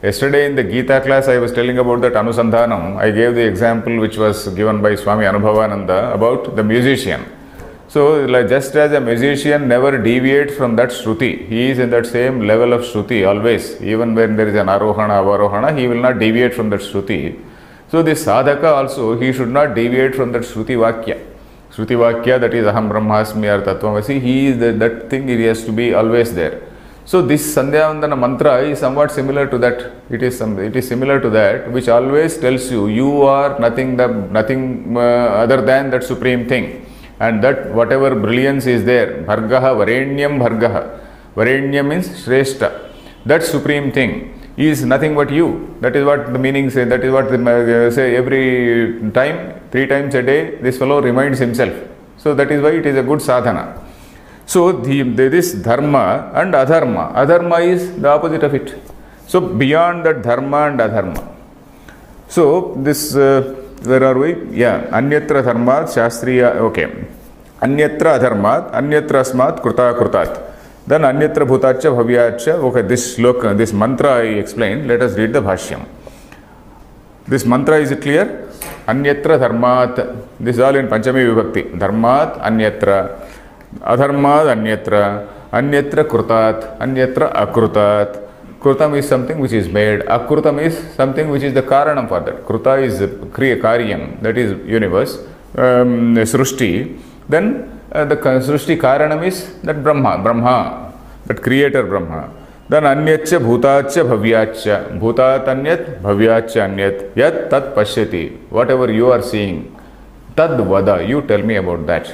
Yesterday in the Gita class, I was telling about that Anusandhanam. I gave the example which was given by Swami Anubhavananda about the musician. So, like just as a musician never deviates from that Shruti, he is in that same level of Shruti always. Even when there is an Arohana, Avarohana, he will not deviate from that Shruti. So, this Sadhaka also, he should not deviate from that Shruti Vakya. Shruti Vakya, that is Aham Brahmasmi or Tattvamasi, he is that thing, he has to be always there. So this Sandhyavandana mantra is somewhat similar to that. It is similar to that, which always tells you, you are nothing other than that supreme thing. And that whatever brilliance is there, Bhargaha, Varenyam Bhargaha. Varenyam means Shrestha. That supreme thing is nothing but you. That is what the meaning say. That is what they say every time, 3 times a day, this fellow reminds himself. So that is why it is a good sadhana. So this dharma and adharma. Adharma is the opposite of it. So beyond that dharma and adharma. So this, where are we? Yeah, anyatra dharmat shastriya, okay. Anyatra adharmat, anyatra asmat kruta krutat. Then anyatra bhutacha bhavyacha, okay, this sloka, this mantra I explained. Let us read the bhashyam. This mantra, is it clear? Anyatra dharmat, this is all in Panchami Vibhakti. Dharmat, anyatra. Adharmad anyatra, anyatra krutat, anyatra akrutat. Krutam is something which is made, akrutam is something which is the karanam for that. Kruta is kriya karyam, that is universe, srushti. Then the srushti karanam is that Brahma, that creator Brahma. Then anyacha bhutacha bhavyacha, bhutat anyat, bhavyacha anyat, yat tat pashyati, whatever you are seeing, tad vada, you tell me about that.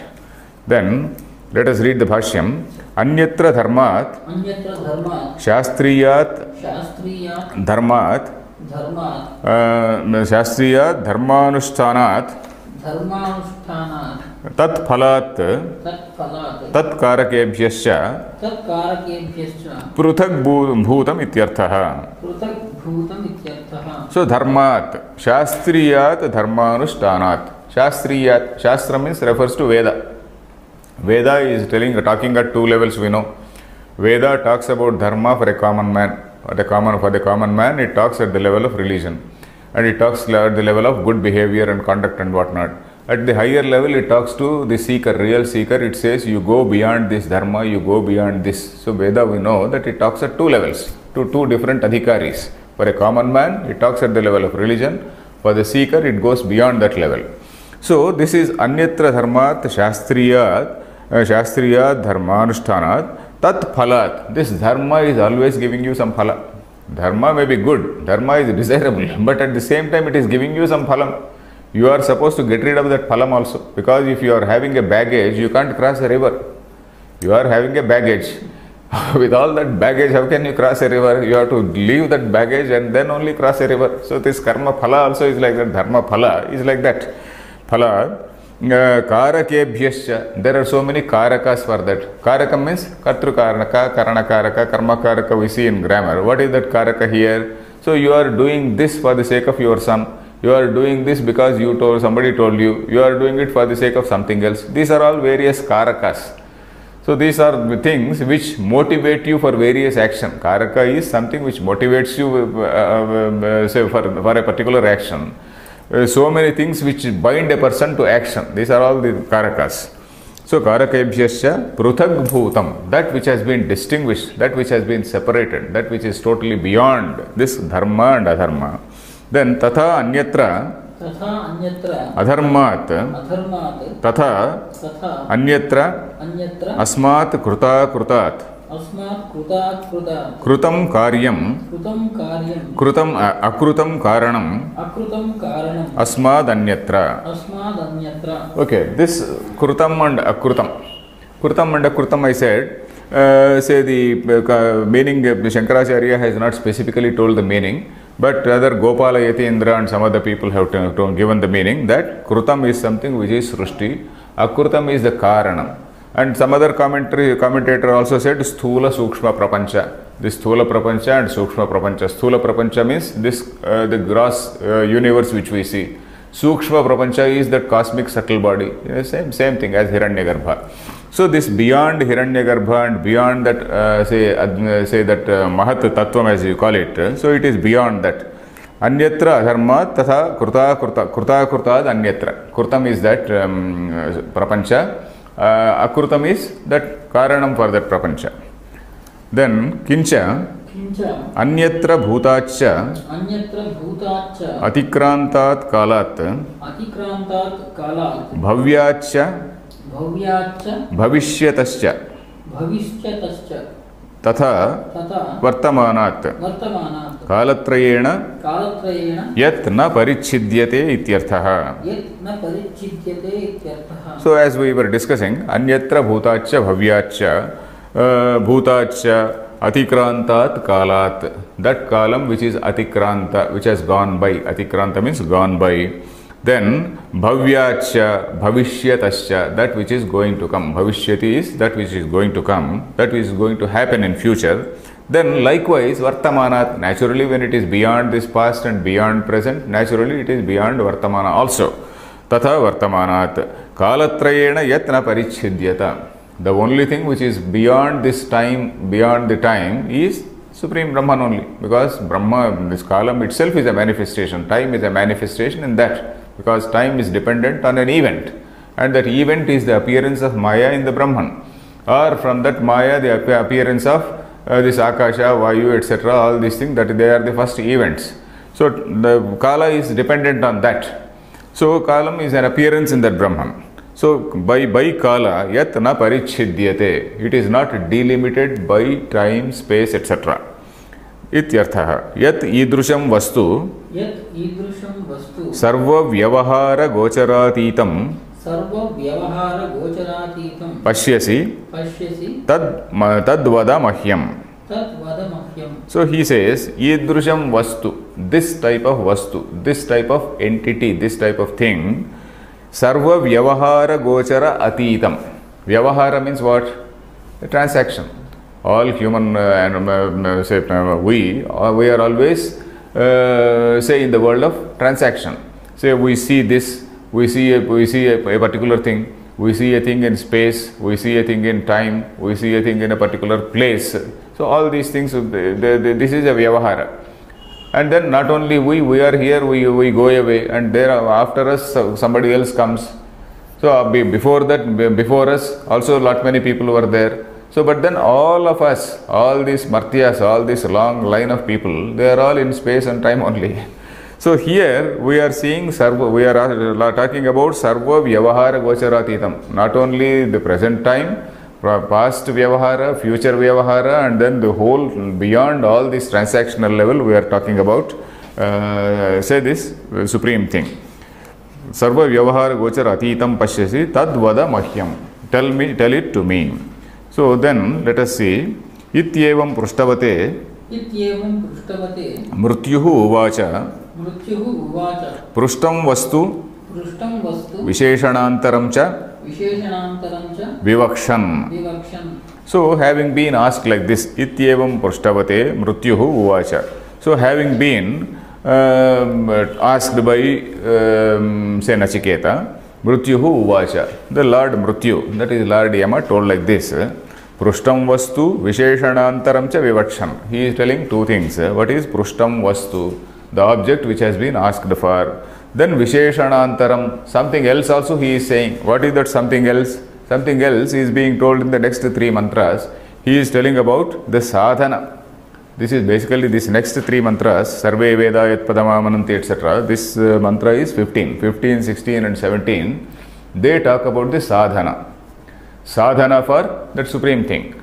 Then let us read the bhashyam. Anyatra dharmat, shastriyat dharmat, shastriyat dharmanushthanat, tat phalat, tat karakebhyascha, pruthak bhutam ityarthaha. So dharmat, shastriyat dharmanushthanat. Shastriyat, shastra means refers to Veda. Veda is talking at 2 levels, we know. Veda talks about dharma for a common man. For the common man, it talks at the level of religion. And it talks at the level of good behavior and conduct and whatnot. At the higher level, it talks to the seeker, real seeker. It says you go beyond this dharma, you go beyond this. So Veda, we know that it talks at 2 levels, to 2 different adhikaris. For a common man, it talks at the level of religion. For the seeker, it goes beyond that level. So this is anyatra dharmat shastriyat dharmanushthanat tat phalat. This dharma is always giving you some phala. Dharma may be good, dharma is desirable, but at the same time it is giving you some phalam. You are supposed to get rid of that phalam also, because if you are having a baggage, you can't cross a river. You are having a baggage. With all that baggage, how can you cross a river? You have to leave that baggage and then only cross a river. So this karma phala also is like that, dharma phala is like that. Phala, karakebhyascha, there are so many karakas for that. Karaka means kartru karanaka, karana karaka, karma karaka we see in grammar. What is that karaka here? So you are doing this for the sake of your son. you are doing this because somebody told you, you are doing it for the sake of something else. These are all various karakas. So these are the things which motivate you for various action. Karaka is something which motivates you, say for a particular action. So many things which bind a person to action. These are all the karakas. So karakebhyascha pruthag bhutam, that which has been distinguished, that which has been separated, that which is totally beyond this dharma and adharma. Then tatha anyatra adharmat tatha anyatra asmat krutat krutam karyam krutam akrutam karanam asmad anyatra. Okay, this krutam and akrutam I said, say the meaning, Shankaracharya has not specifically told the meaning, but rather Gopala Yatindra and some other people have given the meaning that krutam is something which is srushti, akrutam is the karanam. And some other commentator also said sthula sukshma prapancha. This sthula prapancha and sukshma prapancha. Sthula prapancha means this the gross universe which we see. Sukshma prapancha is that cosmic subtle body. Same thing as Hiranyagarbha. So this beyond Hiranyagarbha and beyond that say that Mahat Tattvam as you call it. So it is beyond that. Anyatra adharma tatha krutad anyatra. Krutam is that prapancha. Akrutam is that karanam for that prapancha. Then kincha anyatra bhutacha atikrantat kalat bhavyacha bhavishyatacha tatha vartamanat kalatrayena yat na parichhidyate ityarthaha. So as we were discussing, anyatra bhutacha bhavyacha bhutacha atikrantat kalat, that kalam which is atikranta, which has gone by. Atikranta means gone by. Then bhavyacha bhavishyatacha, that which is going to come. Bhavishyati is that which is going to come, that which is going to happen in future. Then likewise vartamanat, naturally when it is beyond this past and beyond present, naturally it is beyond vartamana also. Tatha vartamanat kalatrayena yatna parichhidyata. The only thing which is beyond this time, beyond the time, is Supreme Brahman only, because Brahma, this kalam itself is a manifestation. Time is a manifestation in that, because time is dependent on an event, and that event is the appearance of Maya in the Brahman, or from that Maya the appearance of this Akasha, Vayu, etc. All these things, that they are the first events. So the Kala is dependent on that. So Kalam is an appearance in that Brahman. So by Kala, yat na parichhidyate, it is not delimited by time, space, etc. Ityarthaha. Yat idrusham vastu sarva vyavahara gocharatītam pashyasi tad vada mahyam. So he says, idrusham vastu, this type of vastu, this type of entity, this type of thing, sarva vyavahara gochara atitam. Vyavahara means what? A transaction. All human we are always say in the world of transaction. Say we see this, we see a particular thing, we see a thing in space, we see a thing in time, we see a thing in a particular place. So all these things, this is a vyavahara. And then not only we are here, we go away, and there after us somebody else comes. So before us also lot many people were there. So but then all of us, all these martyas, all this long line of people, they are all in space and time only. So here we are seeing we are talking about sarva vyavahara gocharathitam. Not only the present time, past vyavahara, future vyavahara, and then the whole beyond all this transactional level we are talking about, say this supreme thing. Sarva vyavahara gocharathitam pashyasi tad vada mahyam. Tell it to me. So then let us see. Ityevam prushtavate mrutyuhu uvacha prustam vastu visheshanantaram cha vivakshan. So having been asked like this, ityevam prushtavate mrutyuhu uvacha. So having been asked by, say, Nachiketa, Mrityuhu Uvacha. The Lord Mrityu, that is Lord Yama, told like this: Prushtam Vastu Visheshanantaram cha Vivaksham. He is telling two things. What is Prushtam Vastu? The object which has been asked for. Then Visheshanantaram, something else also he is saying. What is that something else? Something else is being told in the next three mantras. He is telling about the sadhana. This is basically this next three mantras, Sarve Veda Yat Padamamananti, etc. This mantra is 15, 16 and 17. They talk about the sadhana. Sadhana for that supreme thing.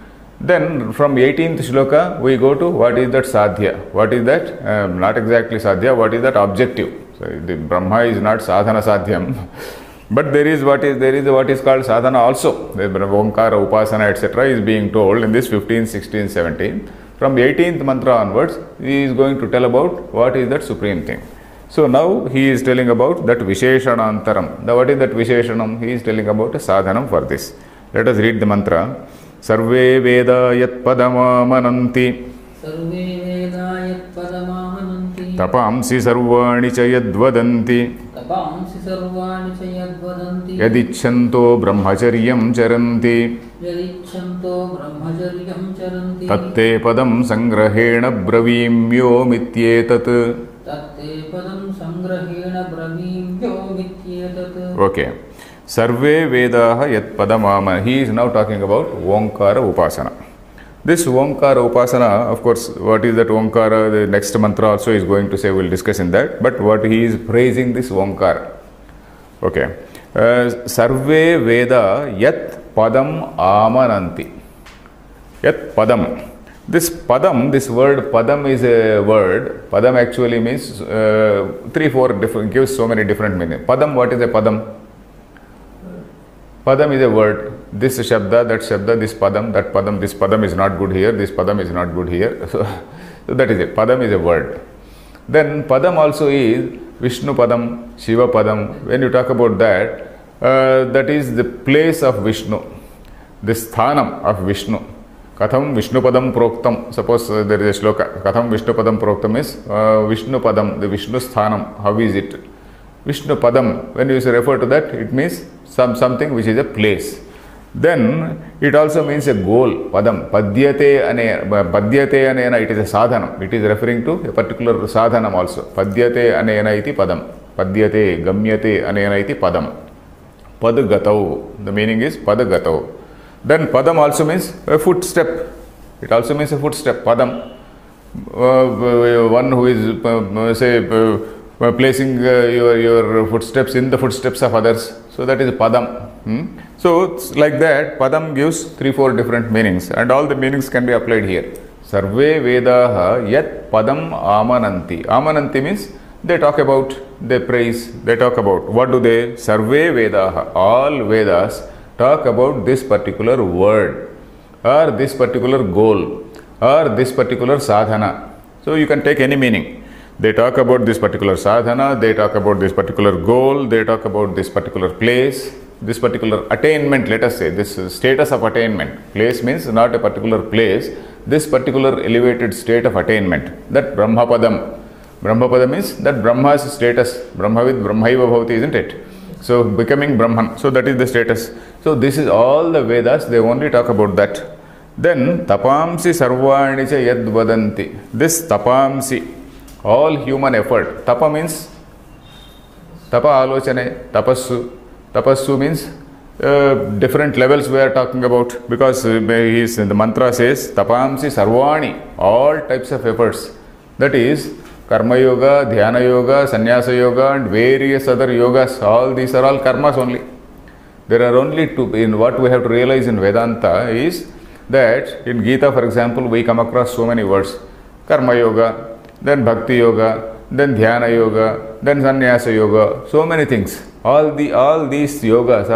Then from 18th shloka, we go to what is that sadhya. What is that? Not exactly sadhya, what is that objective? So the Brahma is not sadhana sadhyam. But there is what is called sadhana also. The Omkara, Upasana, etc. is being told in this 15, 16, 17. From 18th mantra onwards, he is going to tell about what is that supreme thing. So now he is telling about that Visheshanantaram. Now what is that Visheshanam? He is telling about a sadhanam for this. Let us read the mantra. Sarve Veda Yat Padamamananti. Sarve Veda Yat Padamamananti. Tapamsi Sarvani Cha Yadvadanti. Tapamsi Sarvani Cha Yadvadanti. Yadichanto Brahmacharyam Charanti. Yadichanto Brahmacharyam Charanti. Tatte Padam Sangrahena Bravimyo Mityetat. Tatte Padam Sangrahena Bravimyo Mityetat. Okay. Sarve Vedaha Yat Padamama. He is now talking about Omkara Upasana. This Omkara Upasana, of course, what is that Omkara? The next mantra also is going to say, we will discuss in that. But what he is praising this Omkara. Okay. Sarve Veda Yat Padam Amananti. Yat Padam. This Padam, this word Padam is a word. Padam actually means 3-4 different, gives so many different meanings. Padam, what is a Padam? Padam is a word. This Shabda, that Shabda, this Padam, that Padam, this Padam is not good here, this Padam is not good here. So that is it. Padam is a word. Then Padam also is Vishnu Padam, Shiva Padam. When you talk about that, that is the place of Vishnu, the sthanam of Vishnu. Katham Vishnu Padam Proktam. Suppose there is a shloka. Katham Vishnu Padam Proktam is Vishnu Padam, the Vishnu sthanam. How is it? Vishnu Padam, when you refer to that, it means something which is a place. Then it also means a goal. Padam. Padyate anena, it is a sadhanam. It is referring to a particular sadhanam also. Padyate anena iti padam. Padyate, gamyate anena iti padam. Padgatau. The meaning is Padgatau. Then Padam also means a footstep. It also means a footstep. Padam. One who is, placing your footsteps in the footsteps of others. So that is Padam. So like that, Padam gives 3-4 different meanings, and all the meanings can be applied here. Sarve Vedaha Yat Padam Amananti. Amananti means they talk about, they praise, they talk about. What do they? Sarve Vedaha. All Vedas talk about this particular word, or this particular goal, or this particular sadhana. So you can take any meaning. They talk about this particular sadhana, they talk about this particular goal, they talk about this particular place, this particular attainment, let us say, this status of attainment. Place means not a particular place, this particular elevated state of attainment. That Brahmapadam. Brahmapadam means that Brahma's status. Brahmavid Brahmaiva Bhavati, isn't it? So becoming Brahman. So that is the status. So this is all the Vedas, they only talk about that. Then Tapamsi Sarvani Cha Yadvadanti. This Tapamsi, all human effort. Tapa means Tapa Alochane, Tapassu. Tapassu means different levels we are talking about, because the mantra says Tapamsi Sarvani, all types of efforts. That is Karma Yoga, Dhyana Yoga, Sannyasa Yoga, and various other yogas. All these are all karmas only. There are only two. In what we have to realize in Vedanta is that in Gita, for example, we come across so many words. Karma Yoga, then Bhakti Yoga, then Dhyana Yoga, then Sannyasa Yoga, so many things. All these yogas,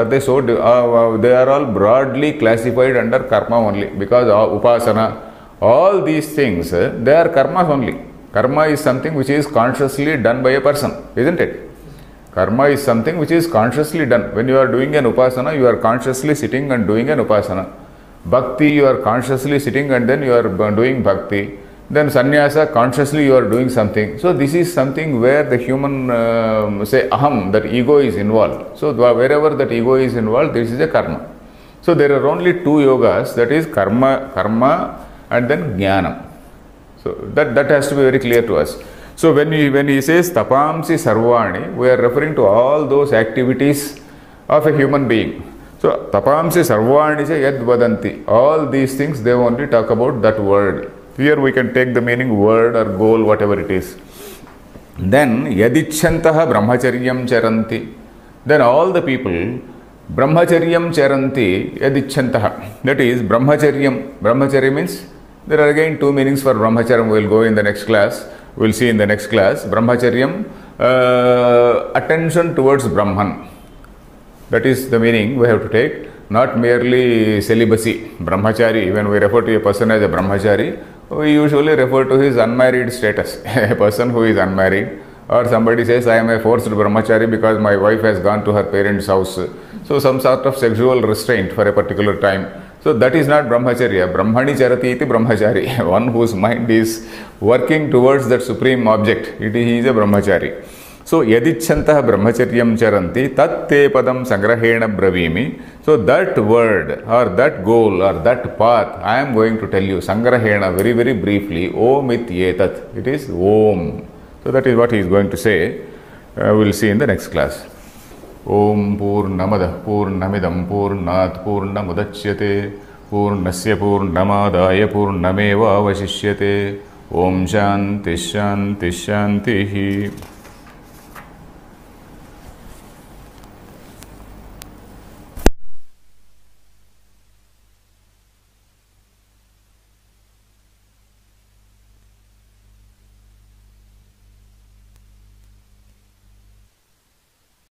they are all broadly classified under karma only, because Upasana, all these things, they are karmas only. Karma is something which is consciously done by a person, isn't it? Karma is something which is consciously done. When you are doing an Upasana, you are consciously sitting and doing an Upasana. Bhakti, you are consciously sitting and then you are doing Bhakti. then sannyasa, consciously you are doing something. So this is something where the human say aham, that ego is involved. So wherever that ego is involved, this is a karma. So there are only two yogas, that is karma and then jnanam. So that has to be very clear to us. So when he says tapamsi sarvani, we are referring to all those activities of a human being. So tapamsi sarvani se yad vadanti. All these things they only talk about that word. Here we can take the meaning word or goal, whatever it is. Then yadichantaha brahmacharyam charanti. Then all the people brahmacharyam charanti yadichantaha. That is brahmacharyam. Brahmacharya means there are again two meanings for brahmacharyam. We will go in the next class. We will see in the next class. Brahmacharyam, attention towards Brahman. That is the meaning we have to take. Not merely celibacy. Brahmachari, when we refer to a person as a brahmachari, we usually refer to his unmarried status. A person who is unmarried, or somebody says, I am a forced brahmachari because my wife has gone to her parents' house. So some sort of sexual restraint for a particular time. So that is not brahmacharya. Brahmani charati iti brahmachari. One whose mind is working towards that supreme object. He is a brahmachari. So yadichantaha brahmacharyam charanti tat te padam sangrahena bravimi. So that word or that goal or that path I am going to tell you sangrahena very very briefly. Om ityetat. It is Om. So that is what he is going to say. We will see in the next class. Om Purnamadah Purnamidam Purnat Purnamudachyate Purnasya Purnamadaya Purnameva Vasishyate. Om Shanti Shanti Shanti.